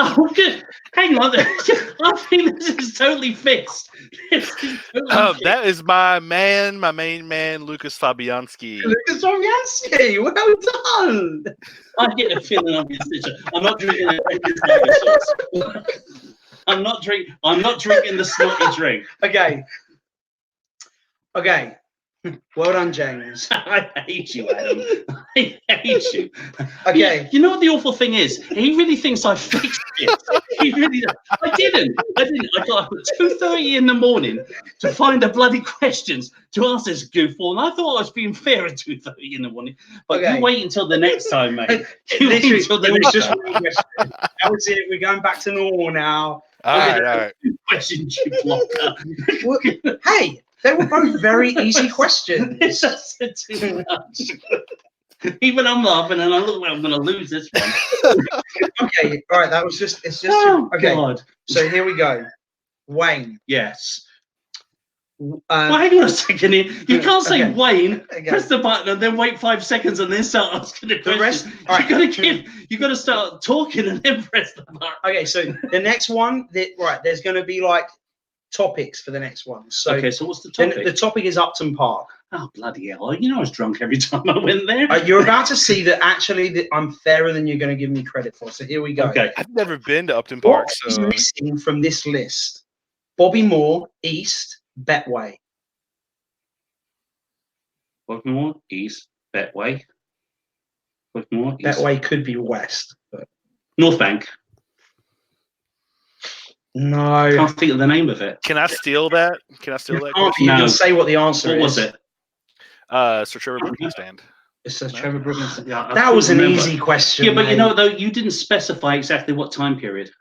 Oh, good. Hang on. I think this is totally fixed. That is my main man, Lucas Fabianski. Lucas Fabianski, well done. I get a feeling I'm I'm not drinking a I'm not drinking the snotty drink. Okay. Well done, James. I hate you, Adam. I hate you. Okay. You know what the awful thing is? He really thinks I fixed it. He really does. I didn't. I got up at 2:30 in the morning to find the bloody questions to ask this goofball, and I thought I was being fair at 2:30 in the morning. But you wait until the next time, mate. You wait until the next time. That was it. We're going back to normal now. All right. Questions, you blocker. Well, hey. They were both very easy questions. It's just too much. Even I'm laughing, and I look like I'm going to lose this one. Okay, all right. That was just. It's just. Oh, okay. God. So here we go. Wayne. Yes. Well, hang on a second here. You can't say Wayne. Press the button and then wait 5 seconds and then start asking the question. You got to start talking and then press the button. Okay, so the next one, there's going to be like topics for the next one. So okay, so what's the topic? The topic is Upton Park. Oh, bloody hell. You know I was drunk every time I went there. You're about to see that actually that I'm fairer than you're going to give me credit for. So here we go. Okay. I've never been to Upton Park. What is missing from this list? Bobby Moore, East, Betway. Bobby Moore, East, Betway. Bobby Moore, East. Betway could be West. But... North Bank. No. I can't think of the name of it. Can I steal that? You can say what the answer is. What was it? Sir Trevor Brooking Stand. It says Trevor Brooking Stand. Yeah, that was an easy question. Yeah, but you know, though, you didn't specify exactly what time period.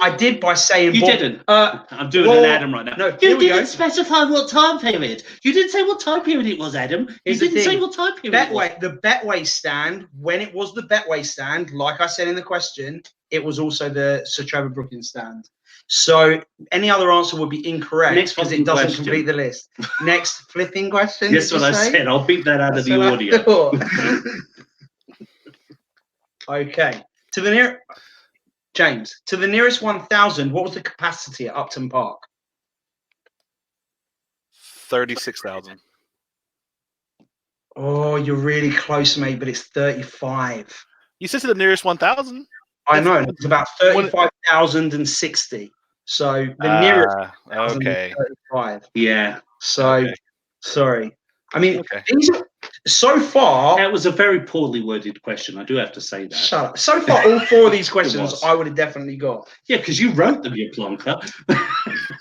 I did by saying... You didn't. I'm doing an Adam right now. No, you didn't specify what time period. You didn't say what time period it was, Adam. You didn't say what time period it was. The Betway stand, when it was the Betway stand, like I said in the question, it was also the Sir Trevor Brooking stand. So any other answer would be incorrect because it doesn't complete the list. Next flipping question. That's what I said. I'll beat that out of the audio. Okay. James, to the nearest 1,000, what was the capacity at Upton Park? 36,000. Oh, you're really close, mate, but it's 35. You said to the nearest 1,000? I know. It's about 35,060. So the nearest 35. Yeah. So Sorry. I mean, Okay. these are, so far. That was a very poorly worded question. I do have to say that. Shut up. So far, all 4 of these questions was. I would have definitely got. Yeah, because you wrote them, you plonker.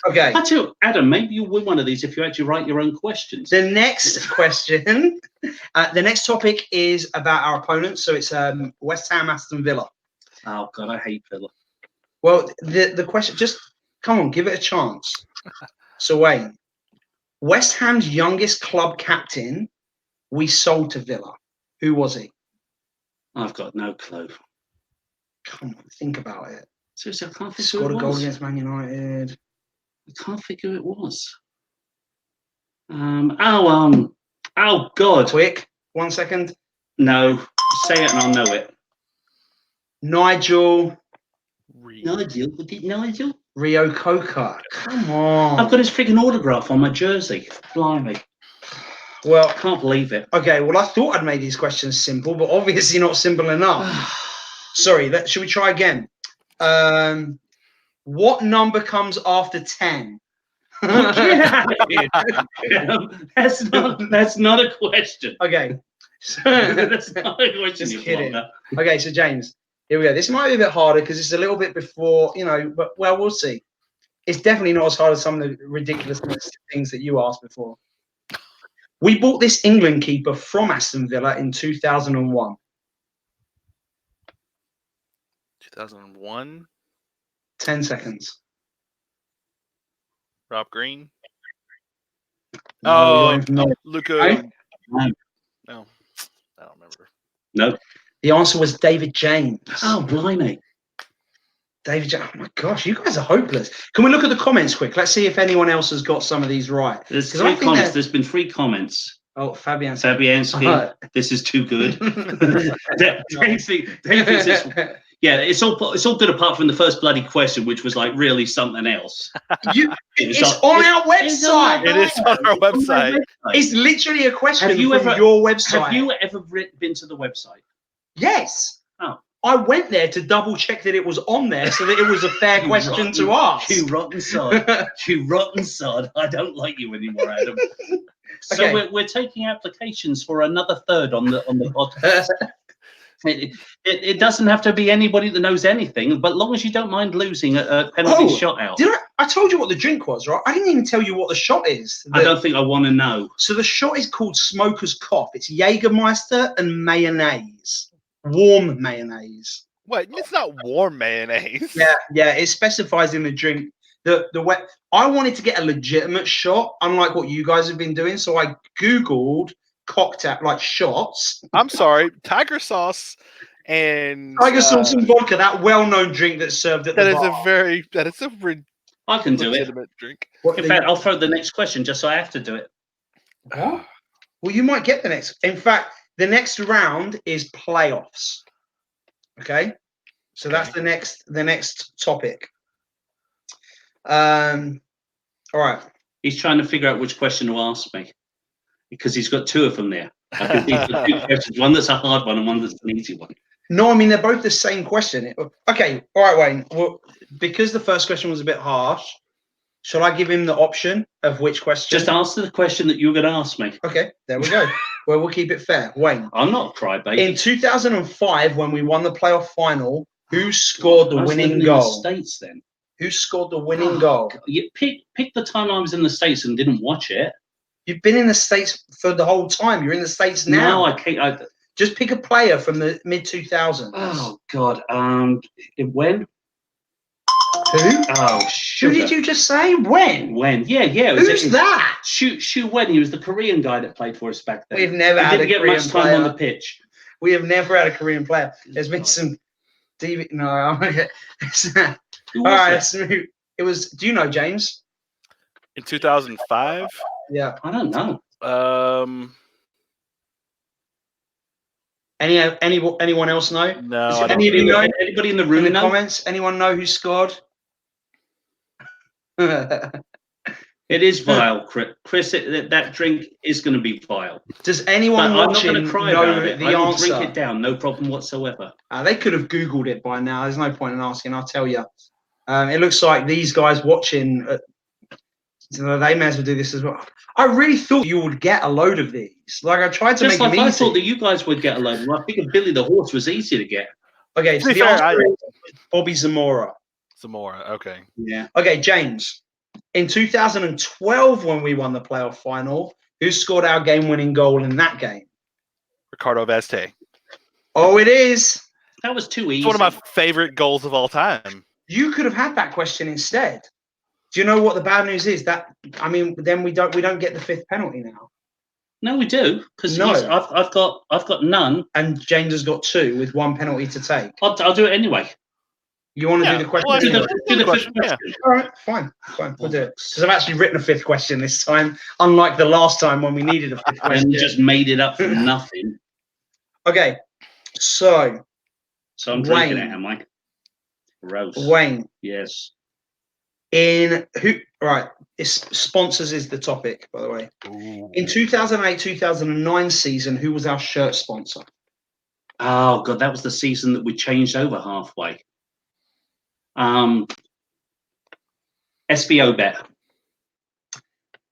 Okay. I tell you, Adam, maybe you'll win one of these if you actually write your own questions. The next question, the next topic is about our opponents. So it's West Ham, Aston Villa. Oh God, I hate Villa. Well, the question, just come on, give it a chance. So Wayne, West Ham's youngest club captain, we sold to Villa. Who was he? I've got no clue. Come on, think about it. Seriously, I can't think Scored who a it goal was. against Man United. I can't think who it was. Oh God. Quick, 1 second. No, say it and I'll know it. Nigel. Nigel? Was it Nigel? Rio Coca. Come on. I've got his freaking autograph on my jersey. Blimey. Well, I can't believe it. Okay, well, I thought I'd made these questions simple, but obviously not simple enough. Sorry, should we try again? What number comes after 10? That's not a question. Okay. That's not a question. Just kidding. Okay, so James, here we go. This might be a bit harder because it's a little bit before, but well, we'll see. It's definitely not as hard as some of the ridiculous things that you asked before. We bought this England keeper from Aston Villa in 2001. 2001? 10 seconds. Rob Green? No, Luca. No. No, I don't remember. No. The answer was David James. Oh, blimey. David James. Oh, my gosh, you guys are hopeless. Can we look at the comments quick? Let's see if anyone else has got some of these right. There's 3 comments. There's been 3 comments. Oh, Fabianski. This is too good. Dave thinks yeah, it's all good apart from the first bloody question, which was like really something else. It's on our website. It is on our website. It's literally a question from your website. Have you ever been to the website? Yes. Oh. I went there to double check that it was on there so that it was a fair question to ask. You rotten sod. You rotten sod. I don't like you anymore, Adam. So Okay. we're taking applications for another third on the podcast. It doesn't have to be anybody that knows anything, but as long as you don't mind losing a penalty shot out. I told you what the drink was, right? I didn't even tell you what the shot is. I don't think I want to know. So the shot is called Smoker's Cough. It's Jägermeister and mayonnaise. Warm mayonnaise. Wait, it's not warm mayonnaise. Yeah, it specifies in the drink. I wanted to get a legitimate shot, unlike what you guys have been doing. So I Googled cocktail, like shots. I'm sorry, tiger sauce and tiger sauce and vodka, that well-known drink that's served at the bar. That is a I can do it. Drink. In fact, I'll throw the next question just so I have to do it. What? Well, you might get the next. In fact, the next round is playoffs. Okay, so that's the next topic. All right. He's trying to figure out which question to ask me because he's got 2 of them there. I can think of 2 questions. One that's a hard one and one that's an easy one. No, I mean, they're both the same question. Okay. All right, Wayne. Well, because the first question was a bit harsh, shall I give him the option of which question? Just answer the question that you were going to ask me. Okay, there we go. Well, we'll keep it fair. Wayne. I'm not a crybaby. In 2005, when we won the playoff final, who scored the winning goal? In the States then. Who scored the winning goal? You pick the time I was in the States and didn't watch it. You've been in the States for the whole time. You're in the States now. No, I can't. Just pick a player from the mid-2000s. Oh, God. When? Who? Oh, sugar. Who did you just say? When? When? Yeah. Who's that? Shu Wen. He was the Korean guy that played for us back then. We've never had a Korean Korean much time player on the pitch. We have never had a Korean player. There's been some DV. No, I'm gonna get. All right, let's move. It was. Do you know James? In 2005. Yeah, I don't know. Anyone else know? No. Anybody in the room in the know? comments? Anyone know who scored? It is vile, Chris. That drink is going to be vile. Does anyone watching I'm not cry know about it. the I will answer? drink it down, no problem whatsoever. They could have Googled it by now. There's no point in asking. I'll tell you. It looks like these guys watching So they may as well do this as well. I really thought you would get a load of these. Like, I tried to Just make like them I easy. thought that you guys would get a load. Well, I figured Billy the Horse was easy to get. Okay, so the answer is Bobby Zamora. Zamora, okay. Yeah. Okay, James. In 2012, when we won the playoff final, who scored our game-winning goal in that game? Ricardo Veste. Oh, it is. That was too easy. It's one of my favorite goals of all time. You could have had that question instead. Do you know what the bad news is? That then we don't get the 5th penalty now. No, we do, because No. I've got none, and James has got 2 with 1 penalty to take. I'll do it anyway. You want to do the question? Well, do the question. question. Yeah. All right, fine. We'll do it. Because I've actually written a 5th question this time, unlike the last time when we needed a 5th question. And just made it up from nothing. Okay, so I'm drinking it, am I? Gross. Wayne. Yes. Sponsors is the topic, by the way. Ooh. In 2008-2009 season, who was our shirt sponsor? Oh God, that was the season that we changed over halfway. SBO Bet.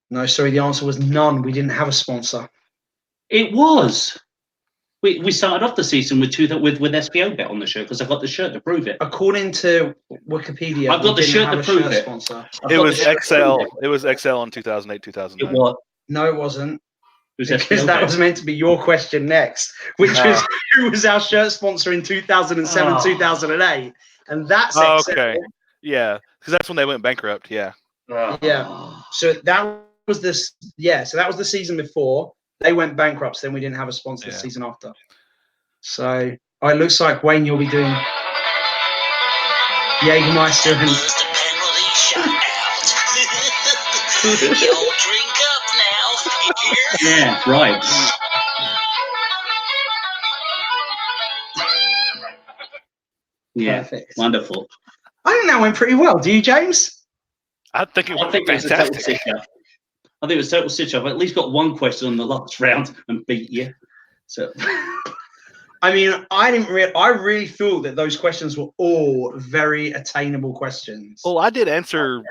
No, sorry, the answer was none. We didn't have a sponsor. It was. We started off the season with SBO Bet on the shirt because I got the shirt to prove it. According to Wikipedia, I've got the shirt to prove it. Sponsor. It was XL. It was XL in 2008, 2009. It was. No, it wasn't. It was Because SBO that Bet. was meant to be your question next, which was who was our shirt sponsor in 2007, 2008, and that's XL. Okay. Yeah, because that's when they went bankrupt. Yeah. Yeah. So that was this. Yeah. So that was the season before they went bankrupt. So then we didn't have a sponsor the season after. So it looks like Wayne, you'll be doing Jägermeister and. Was the penalty shot out? You'll drink up now. Yeah, right. Yeah, Perfect. wonderful. I think that went pretty well. Do you, James? I think it was It was a total fantastic. stitch-up. I think it was total stitch-up. I at least got one question on the last round and beat you. So, I mean, I really thought that those questions were all very attainable questions. Well, I did answer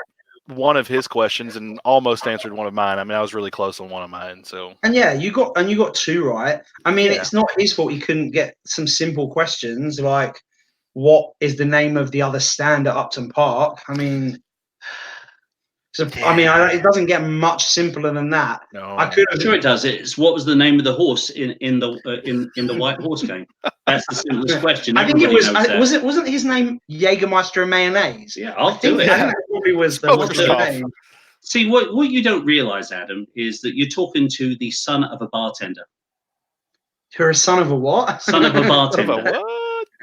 one of his questions and almost answered one of mine. I mean, I was really close on one of mine. So. And yeah, you got 2 right. I mean, It's not his fault he couldn't get some simple questions like, what is the name of the other stand at Upton Park? I mean, it doesn't get much simpler than that. No, I could. I'm sure it does. It's what was the name of the horse in the White Horse game? That's the simplest question. I think it was. Everybody knows that. Wasn't his name Jägermeister and mayonnaise? Yeah, I'll do it. I think that probably was the name. See, what you don't realise, Adam, is that you're talking to the son of a bartender. You're a son of a what? Son of a bartender. what?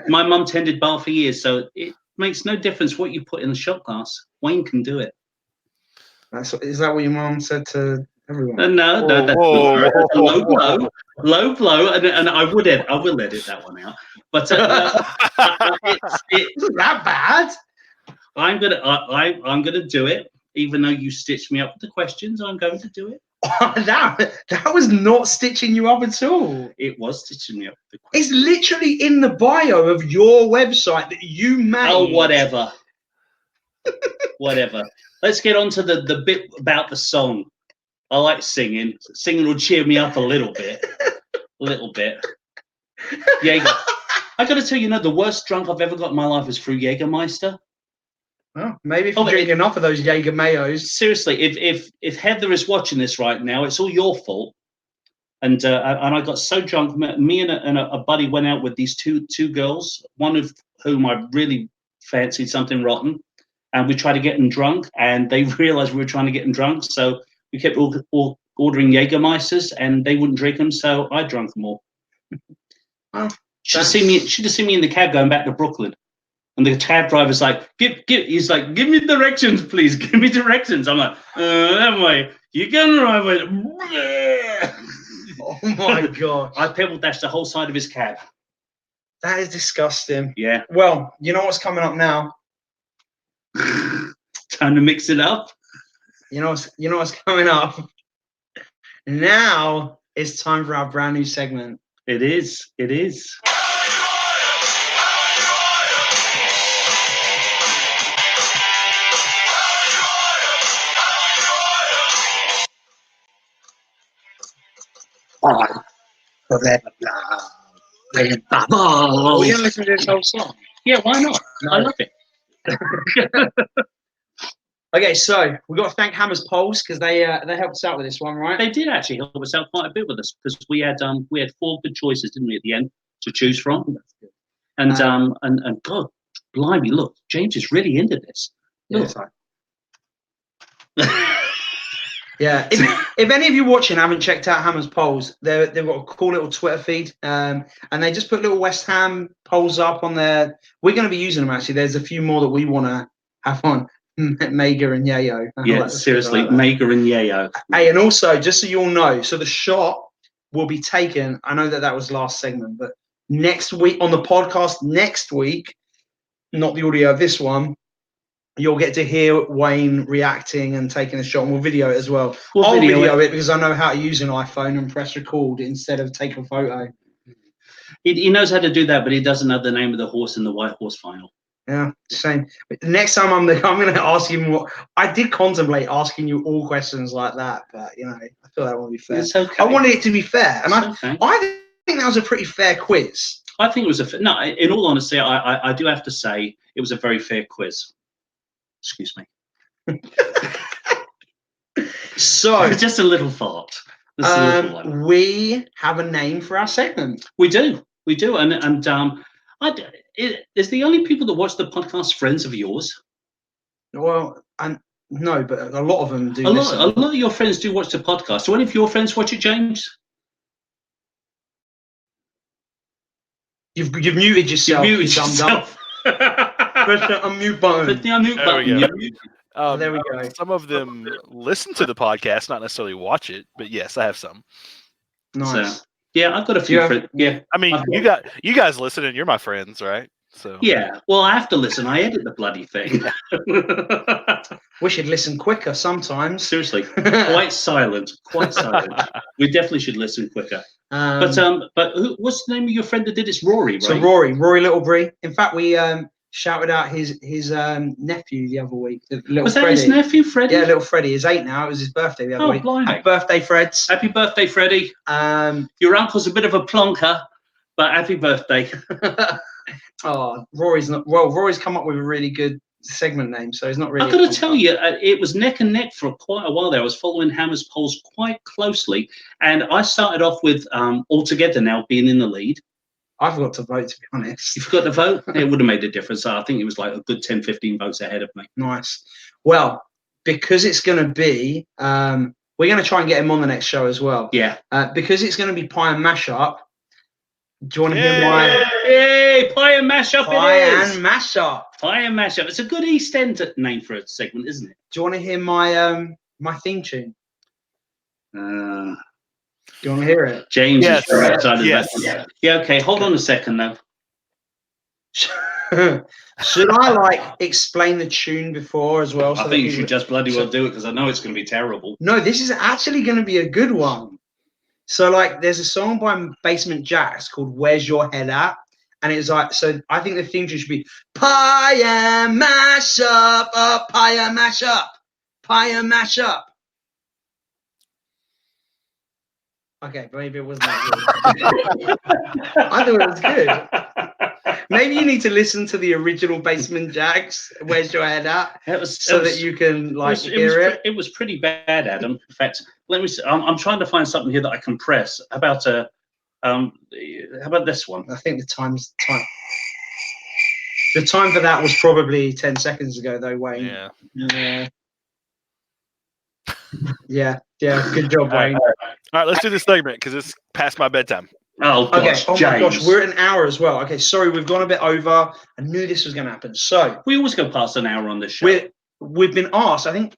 My mum tended bar for years, so it makes no difference what you put in the shot glass. Wayne can do it. Is that what your mum said to everyone? No, that's low blow, and I will edit that one out. But it's that bad. I'm gonna do it, even though you stitched me up with the questions. I'm going to do it. that was not stitching you up at all. It was stitching me up. It's literally in the bio of your website that you made. Oh, whatever. Whatever. Let's get on to the bit about the song. I like singing. Singing will cheer me up a little bit. Jaeger. I got to tell you, the worst drunk I've ever got in my life was through Jägermeister. Well, maybe if you drink enough of those Jaeger mayos. Seriously, if Heather is watching this right now, it's all your fault. And I got so drunk. Me and a buddy went out with these two girls, one of whom I really fancied something rotten. And we tried to get them drunk, and they realized we were trying to get them drunk. So we kept all ordering Jägermeisters, and they wouldn't drink them. So I drank them all. Well, should have seen me in the cab going back to Brooklyn. And the cab driver's like, he's like, give me directions, please. Give me directions. I'm like, that way. You going the right way. Oh my God. I pebble dashed the whole side of his cab. That is disgusting. Yeah. Well, you know what's coming up now? Time to mix it up. You know what's coming up? Now it's time for our brand new segment. It is. Are we going to listen to this whole song? Yeah, why not? No. I love it. Okay, so we've got to thank Hammers Polls because they helped us out with this one, right? They did actually help us out quite a bit with this because we had 4 good choices, didn't we, at the end to choose from? And God, blimey, look, James is really into this. Yeah. Yeah. If any of you watching haven't checked out Hammers Polls, they've got a cool little Twitter feed, and they just put little West Ham polls up on there. We're going to be using them actually. There's a few more that we want to have on. Mega and Yayo. Yeah, seriously, Mega and Yayo. Hey, and also, just so you all know, so the shot will be taken. I know that was last segment, but next week on the podcast, next week, not the audio of this one, you'll get to hear Wayne reacting and taking a shot, and we'll video it as well. I'll video it because I know how to use an iPhone and press record instead of take a photo. He knows how to do that, but he doesn't know the name of the horse in the White Horse Final. Yeah, same. But next time I'm going to ask him what I did contemplate asking you all questions like that, but you know, I feel that won't be fair. It's okay. I wanted it to be fair, and I think that was a pretty fair quiz. I think it was no. In all honesty, I do have to say it was a very fair quiz. Excuse me. So just a little fart. We have a name for our segment. We do, and is the only people that watch the podcast friends of yours? Well, no, but a lot of them do. A lot of your friends do watch the podcast. Do any of your friends watch it, James? You've muted yourself. You've muted yourself. Press the unmute button. Press the unmute button. There we go. Some of them listen to the podcast, not necessarily watch it, but yes, I have some. Nice. So, yeah, I've got a few friends. Yeah, I mean, you guys listen, and you're my friends, right? So yeah. Well, I have to listen. I edit the bloody thing. Wish you'd listen quicker sometimes. Seriously, quite silent. We definitely should listen quicker. But what's the name of your friend that did it? Rory, right? So Rory Littlebury. In fact, we shouted out his nephew the other week. Was that his nephew, Freddie? Yeah, little Freddie. He's 8 now. It was his birthday the other week. Blimey. Happy birthday, Freds. Happy birthday, Freddie. Your uncle's a bit of a plonker, but happy birthday. Oh, Rory's not. Well, Rory's come up with a really good segment name, so he's not really. I've got to tell you, it was neck and neck for quite a while there. I was following Hammers polls quite closely, and I started off with Altogether now being in the lead. I've got to vote, to be honest. You've got to vote? It would have made a difference. I think it was like a good 10, 15 votes ahead of me. Nice. Well, because it's going to be, we're going to try and get him on the next show as well. Yeah. Because it's going to be Pie and Mashup. Do you want to hear my... Hey, Pie and Mashup Pie it is. and Mashup. Pie and Mashup. It's a good East End name for a segment, isn't it? Do you want to hear my my theme tune? Do you want to hear it? James yes. is very excited. Yes. Yeah, okay. Hold on a second, though. Should I explain the tune before as well? I think you should just bloody well do it because I know it's going to be terrible. No, this is actually going to be a good one. So there's a song by Basement Jaxx called "Where's Your Head At," and it's so I think the theme tune should be Pie and Mash Up, Pie and Mash Up, Pie and Mash Up. Okay, maybe it wasn't that good. I thought it was good. Maybe you need to listen to the original Basement Jaxx. Where's Your Head At? That you can hear it. It was pretty bad, Adam. In fact, let me see. I'm trying to find something here that I can press. How about this one? I think the time. The time for that was probably 10 seconds ago, though, Wayne. Yeah. Good job, Wayne. All right, let's do this segment because it's past my bedtime. Oh, gosh, okay. Oh, my gosh. We're at an hour as well. Okay, sorry, we've gone a bit over. I knew this was going to happen. So we always go past an hour on this show. We've been asked, I think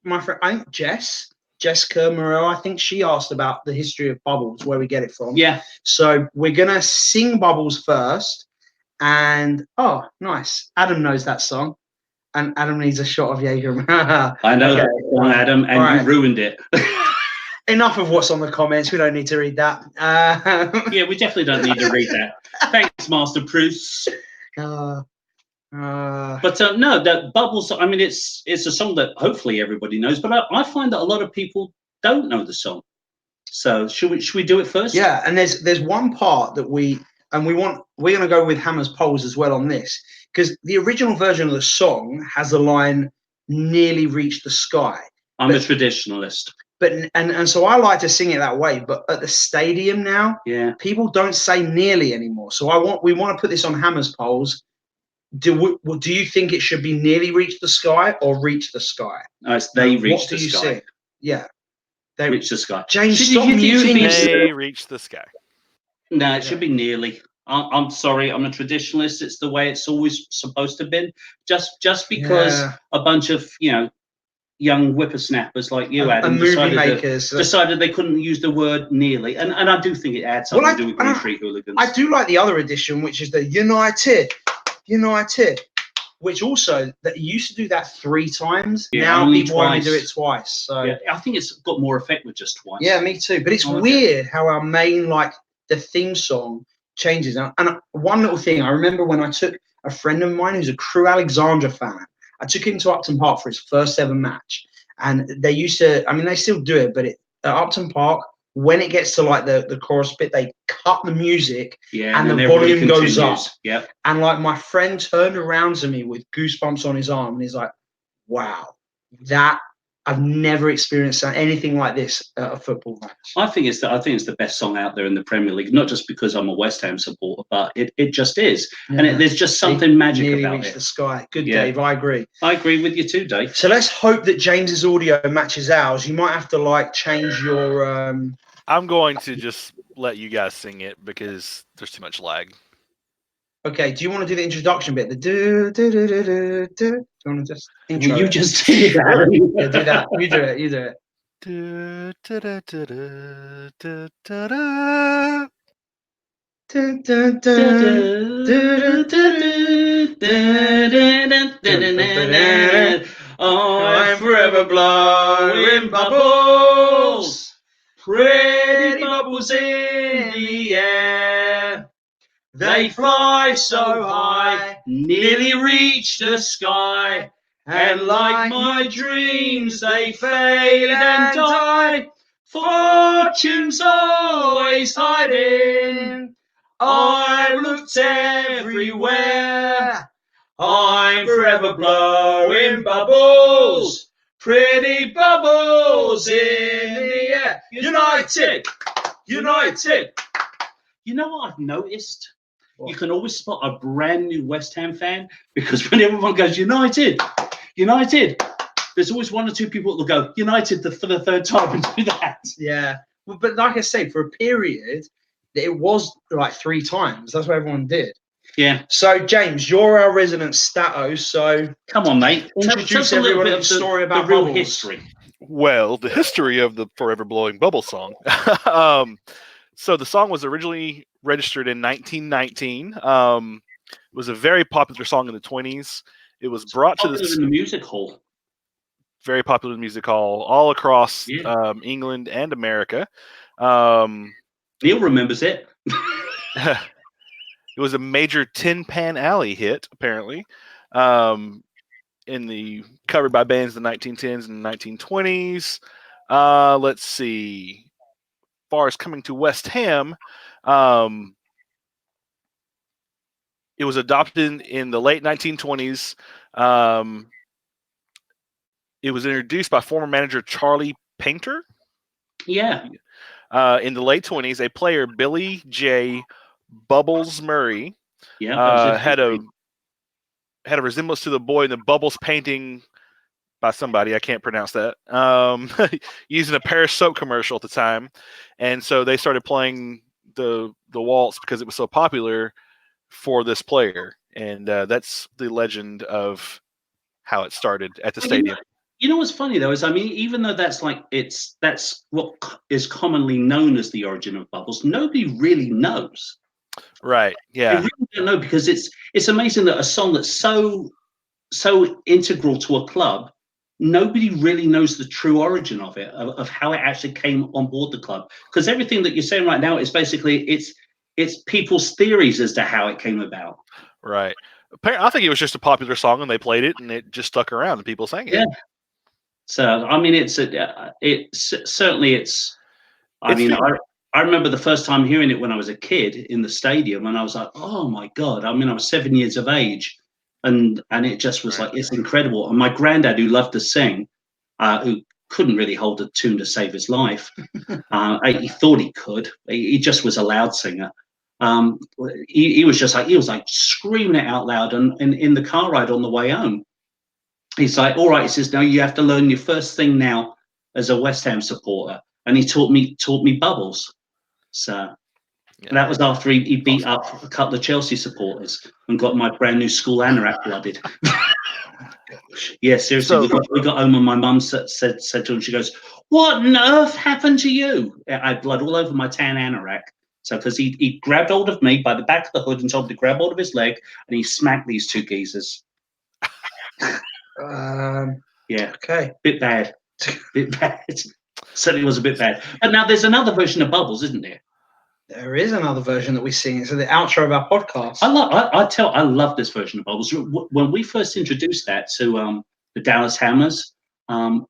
Jessica Moreau, I think she asked about the history of bubbles, where we get it from. Yeah. So we're going to sing bubbles first. And, oh, nice. Adam knows that song. And Adam needs a shot of Jaeger. I know that song, Adam, and you ruined it. Enough of what's on the comments. We don't need to read that. Yeah, we definitely don't need to read that. Thanks, Master Bruce. But no, that Bubbles, I mean, it's a song that hopefully everybody knows, but I find that a lot of people don't know the song. So should we do it first? Yeah, and there's one part that we're going to go with Hammer's polls as well on this, because the original version of the song has a line, "Nearly reached the sky." I'm a traditionalist. But and so I like to sing it that way. But at the stadium now, people don't say nearly anymore. So we want to put this on Hammer's polls. Do you think it should be nearly reach the sky or reach the sky? It's they reach the sky. What do you say? Yeah. They reach the sky. James, stop muting yourself. They reach the sky. No, it should be nearly. I'm sorry, I'm a traditionalist. It's the way it's always supposed to have been. Just because a bunch of young whippersnappers like you, Adam, decided they couldn't use the word nearly, and I do think it adds something to do with Green Street Hooligans. I do like the other edition, which is the United, which also that used to do that 3 times. Now people only do it twice. So I think it's got more effect with just twice. Yeah, me too. But it's weird how our main the theme song changes. And one little thing, I remember when I took a friend of mine who's a Crew Alexandra fan. I took him to Upton Park for his first ever match, and they used to. I mean, they still do it, but at Upton Park, when it gets to the chorus bit, they cut the music and the volume goes up. Yep. And my friend turned around to me with goosebumps on his arm, and he's like, "Wow, I've never experienced anything like this at a football match." I think it's the best song out there in the Premier League, not just because I'm a West Ham supporter, but it just is. Yeah. And there's just something magic about it. The sky. Good, Dave. I agree. I agree with you too, Dave. So let's hope that James's audio matches ours. You might have to change your. I'm going to just let you guys sing it because there's too much lag. Okay, do you want to do the introduction bit? The do. Do you want to just intro? Will you just do that? Yeah, do that. You do it. I'm forever blowing bubbles, pretty bubbles in the air. They fly so high, nearly reach the sky, and like my dreams they fade and die. Fortune's always hiding, I've looked everywhere. I'm forever blowing bubbles, pretty bubbles in the air. United, United. You know what I've noticed? What? You can always spot a brand new West Ham fan, because when everyone goes United, United, there's always 1 or 2 people that will go United for the 3rd time and do that. Yeah, but like I say, for a period, it was 3 times. That's what everyone did. Yeah. So James, you're our resident stato. So come on, mate. Introduce everyone to the story about the real bubbles. History. Well, the history of the Forever Blowing Bubble song. So the song was originally registered in 1919. It was a very popular song in the 20s. It was brought to in the music hall. Very popular in the music hall all across England and America. Neil remembers it. It was a major Tin Pan Alley hit, apparently, covered by bands in the 1910s and 1920s. Let's see. As far as coming to West Ham, it was adopted in the late 1920s. It was introduced by former manager Charlie Painter. Yeah. In the late 20s, a player, Billy J. Bubbles Murray, had a resemblance to the boy in the Bubbles painting by somebody, I can't pronounce that, using a Paris soap commercial at the time. And so they started playing the waltz because it was so popular for this player. And that's the legend of how it started at the stadium. You know what's funny though is, I mean, even though that's what is commonly known as the origin of bubbles, nobody really knows. Right. Yeah. They really don't know, because it's amazing that a song that's so integral to a club, nobody really knows the true origin of it, of how it actually came on board the club. Because everything that you're saying right now is basically it's people's theories as to how it came about. Right. I think it was just a popular song and they played it and it just stuck around and people sang it. Yeah. So I mean, I remember the first time hearing it when I was a kid in the stadium, and I was like, oh my God. I mean, I was 7 years of age, and it just was like, it's incredible. And my granddad, who loved to sing, who couldn't really hold a tune to save his life, he thought he could. He just was a loud singer. He was like screaming it out loud, and in the car ride on the way home, he's like, all right, he says, now you have to learn your first thing now as a West Ham supporter. And he taught me Bubbles. So that was after he beat up a couple of Chelsea supporters and got my brand new school anorak blooded. Yeah, seriously, we got home and my mum said to him, she goes, what on earth happened to you? I had blood all over my tan anorak. So because he grabbed hold of me by the back of the hood and told me to grab hold of his leg, and he smacked these two geezers. Yeah, okay, bit bad. Certainly was a bit bad. But now there's another version of Bubbles, isn't there? There is another version that we sing. It's the outro of our podcast. I love this version of Bubbles. When we first introduced that to the Dallas Hammers,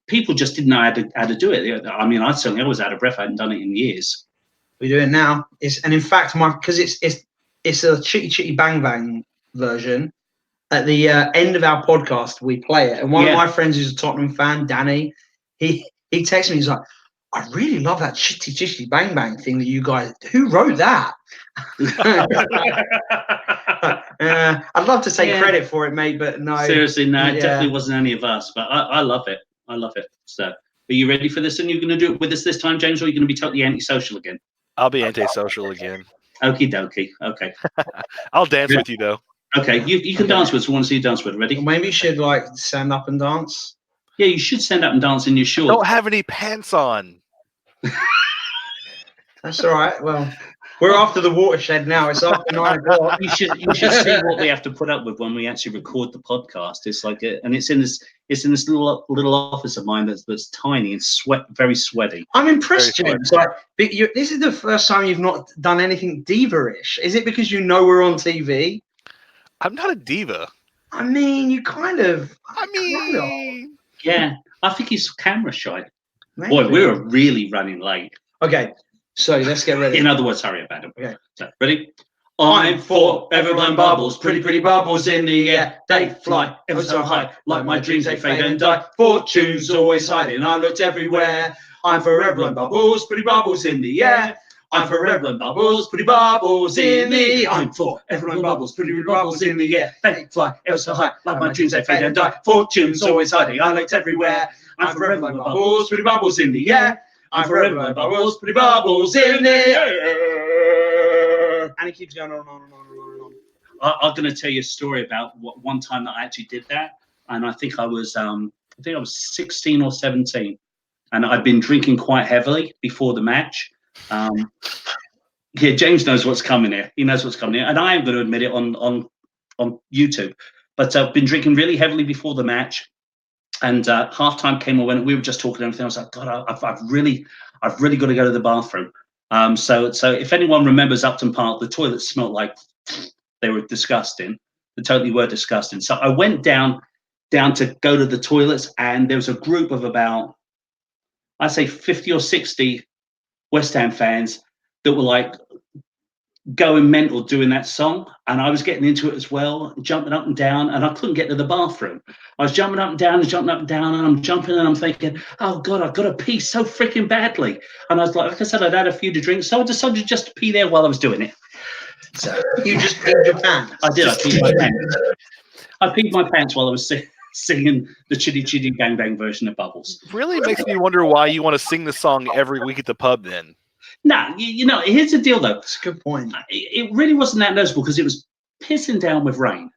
people just didn't know how to do it. I mean, I certainly was out of breath. I hadn't done it in years. We do it now. And in fact, because it's a Chitty Chitty Bang Bang version. At the end of our podcast, we play it. And one of my friends who's a Tottenham fan, Danny, he texted me. He's like, I really love that Chitty Chitty Bang Bang thing that you guys. Who wrote that? I'd love to take credit for it, mate, but no. Seriously, no, it definitely wasn't any of us. But I love it. I love it. So, are you ready for this? And you're going to do it with us this time, James, or are you going to be totally antisocial again? I'll be antisocial again. Okie dokie. Okay. I'll dance with you though. Okay, you can dance with us. We want to see you dance with. Ready? Well, maybe you should stand up and dance. Yeah, you should stand up and dance in your shorts. I don't have any pants on. That's all right. Well, we're after the watershed now. It's after 9 o'clock. You should see what we have to put up with when we actually record the podcast. It's like and it's in this little office of mine that's tiny and very sweaty. I'm impressed, James. This is the first time you've not done anything diva-ish. Is it because you know we're on TV? I'm not a diva. I mean, you kind of. Yeah, I think he's camera shy. Maybe. Boy, we're really running late. Okay, so let's get ready. In other words, hurry up, Adam. Okay, so, ready? I'm forever blowing bubbles, pretty bubbles in the air. They fly ever so high, like my dreams they fade and die. Fortune's always hiding, I looked everywhere. I'm forever blowing bubbles, pretty bubbles in the air. I'm forever blowing bubbles, pretty bubbles in the air. I'm forever blowing bubbles, pretty bubbles in the air. They fly ever so high, like my dreams they fade and die. Fortune's always hiding, I looked everywhere. I'm forever blowing bubbles, pretty bubbles in the air. I'm forever blowing bubbles, pretty bubbles in the air. And it keeps going on and on and on and on and on. I'm going to tell you a story about one time that I actually did that, and I think I was 16 or 17, and I'd been drinking quite heavily before the match. James knows what's coming here. He knows what's coming here, and I am going to admit it on YouTube. But I've been drinking really heavily before the match, and halftime came and went. We were just talking and everything. I was like, God, I've really got to go to the bathroom. So if anyone remembers Upton Park, the toilets smelled like they were disgusting. They totally were disgusting. So I went down to go to the toilets, and there was a group of about, I'd say 50 or 60 West Ham fans that were like going mental doing that song, and I was getting into it as well, jumping up and down, and I couldn't get to the bathroom. I was jumping up and down and jumping up and down, and I'm jumping and I'm thinking, oh God, I've got to pee so freaking badly. And I was like I said, I'd had a few to drink, so I decided just to pee there while I was doing it. So you just peed your pants? I did. I peed my pants. I peed my pants while I was singing the Chitty Chitty Bang Bang version of Bubbles. Really makes me wonder why you want to sing the song every week at the pub then. No, you know, here's the deal, though. That's a good point. It really wasn't that noticeable because it was pissing down with rain.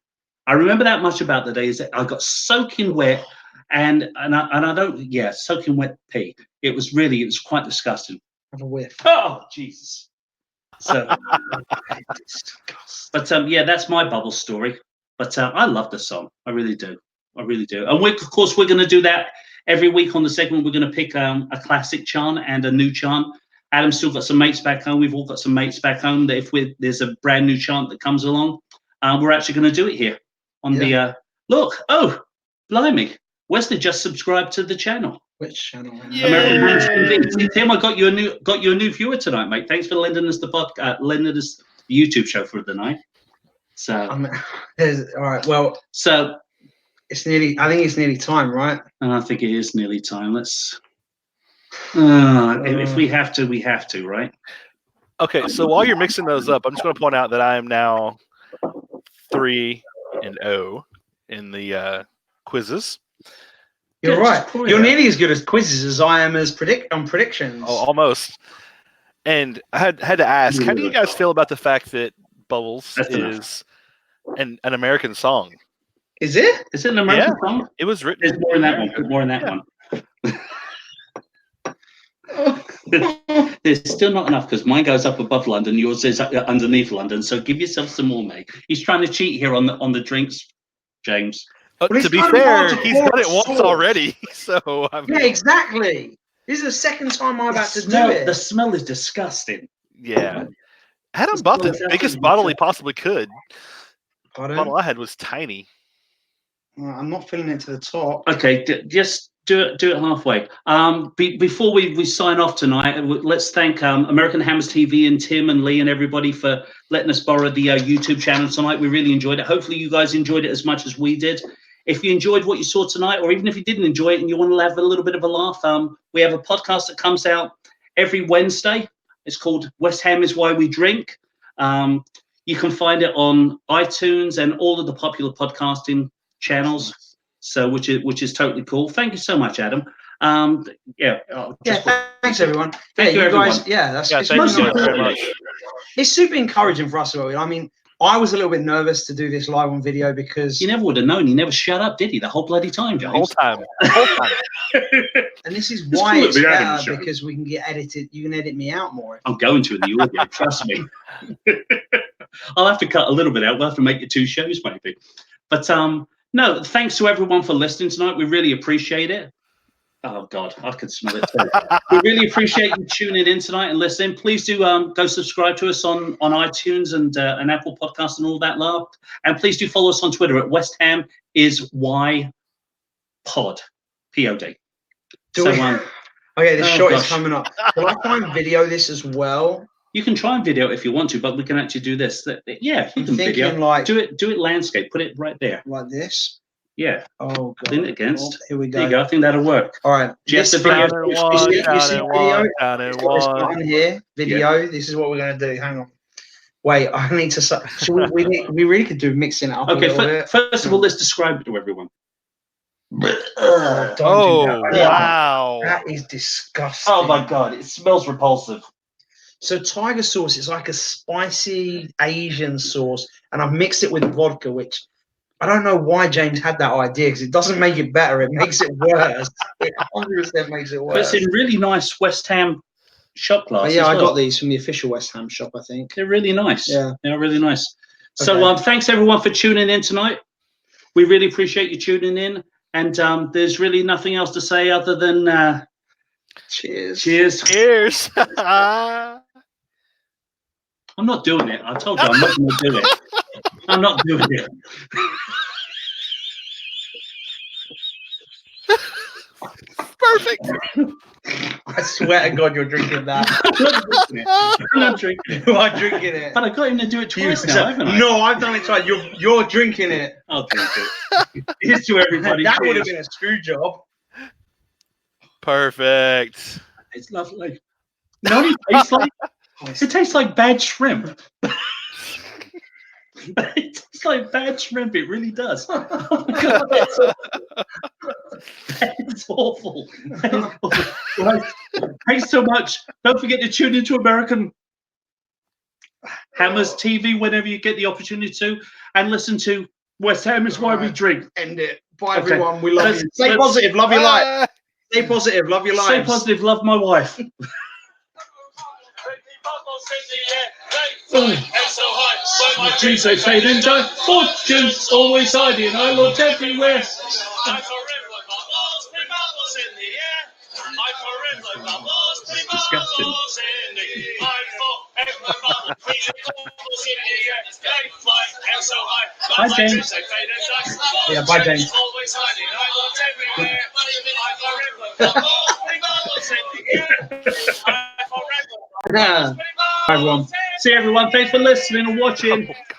I remember that much about the day is that I got soaking wet, and I don't, soaking wet pee. It was quite disgusting. Have a whiff. Oh, Jesus. So, but that's my Bubble story. But I love the song. I really do. I really do. And we're going to do that every week on the segment. We're going to pick a classic chant and a new chant. Adam's still got some mates back home. We've all got some mates back home that if there's a brand new chant that comes along, we're actually going to do it here on the look. Oh, blimey. Wesley just subscribed to the channel. Which channel? American Hammers TV. Tim, I got you a new viewer tonight, mate. Thanks for lending us the YouTube show for the night. So, all right. Well, so it's nearly. I think it's nearly time, right? And I think it is nearly time. Let's. If we have to, we have to, right? Okay. So while you're mixing those up, I'm just going to point out that I am now 3-0 in the quizzes. You're right. You're nearly as good as quizzes as I am as predictions. Oh, almost. And I had to ask, how do you guys feel about the fact that Bubbles is an American song? Is it? Is it an American song? It was written. There's more in that one. Put more in that one. There's still not enough because mine goes up above London, yours is underneath London. So give yourself some more, mate. He's trying to cheat here on the drinks, James. To be fair, he's done it once already. So I mean, yeah, exactly. This is the second time I've had to do it. The smell is disgusting. Yeah, Adam bought the biggest bottle he possibly could. Pardon? The bottle I had was tiny. I'm not filling it to the top. Okay, just do it halfway. Before we sign off tonight, let's thank American Hammers TV and Tim and Lee and everybody for letting us borrow the YouTube channel tonight. We really enjoyed it. Hopefully you guys enjoyed it as much as we did. If you enjoyed what you saw tonight, or even if you didn't enjoy it and you want to have a little bit of a laugh, we have a podcast that comes out every Wednesday. It's called West Ham is Why We Drink. You can find it on iTunes and all of the popular podcasting channels. So which is totally cool. Thank you so much, Adam. Thanks everyone. Thank you everyone. Guys, that's thank you very much. It's super encouraging for us. I mean, I was a little bit nervous to do this live on video because you never would have known. He never shut up, did he? The whole bloody time, James. The whole time. And this is why it's better because we can get edited. You can edit me out more. I'm going to in the audio. Trust me. I'll have to cut a little bit out. We'll have to make it 2 shows maybe. But no, thanks to everyone for listening tonight. We really appreciate it. Oh God, I can smell it too. We really appreciate you tuning in tonight and listening. Please do go subscribe to us on iTunes and Apple Podcasts and all that love. And please do follow us on Twitter at West Ham is Why Pod, POD. Okay, this shot is coming up. Will I try and video this as well? You can try and video if you want to, but we can actually do this. Yeah, you can video. Like, do it landscape. Put it right there. Like this. Yeah. Oh God. Lean it against. Here we go. There you go. I think that'll work. All right. Just the video. Video. This is what we're going to do. Hang on. Wait, I need to. We really could do mixing it up. Okay. First of all, let's describe it to everyone. Wow. That is disgusting. Oh my God. It smells repulsive. So tiger sauce is like a spicy Asian sauce, and I've mixed it with vodka, which I don't know why James had that idea because it doesn't make it better. It makes it worse. It 100% makes it worse. But it's in really nice West Ham shop glass. I got these from the official West Ham shop, I think. They're really nice. Yeah. They're really nice. Okay. So thanks everyone for tuning in tonight. We really appreciate you tuning in. And there's really nothing else to say other than cheers. Cheers. Cheers. I'm not doing it. I told you I'm not going to do it. I'm not doing it. Perfect. I swear to God, you're drinking that. I'm not drinking it. You are drinking it. But I got him to do it twice now, haven't I? No, I've done it twice. You're drinking it. I'll drink it. Here's to everybody. That would have been a screw job. Perfect. It's lovely. You know what it tastes like? It tastes like bad shrimp. It tastes like bad shrimp. It really does. Oh my God, it's awful. Right. Thanks so much. Don't forget to tune into American Hammers TV whenever you get the opportunity to, and listen to West Ham is Why We Drink. End it. Bye, everyone. We love you. Stay positive. Love your life. Stay positive. Love your life. Stay positive. Love my wife. Dreams they fade and die. Fortunes always hiding. I looked everywhere. Disgusting. Bye, James. Yeah, bye, James. Everyone. See everyone. Thanks for listening and watching. Oh,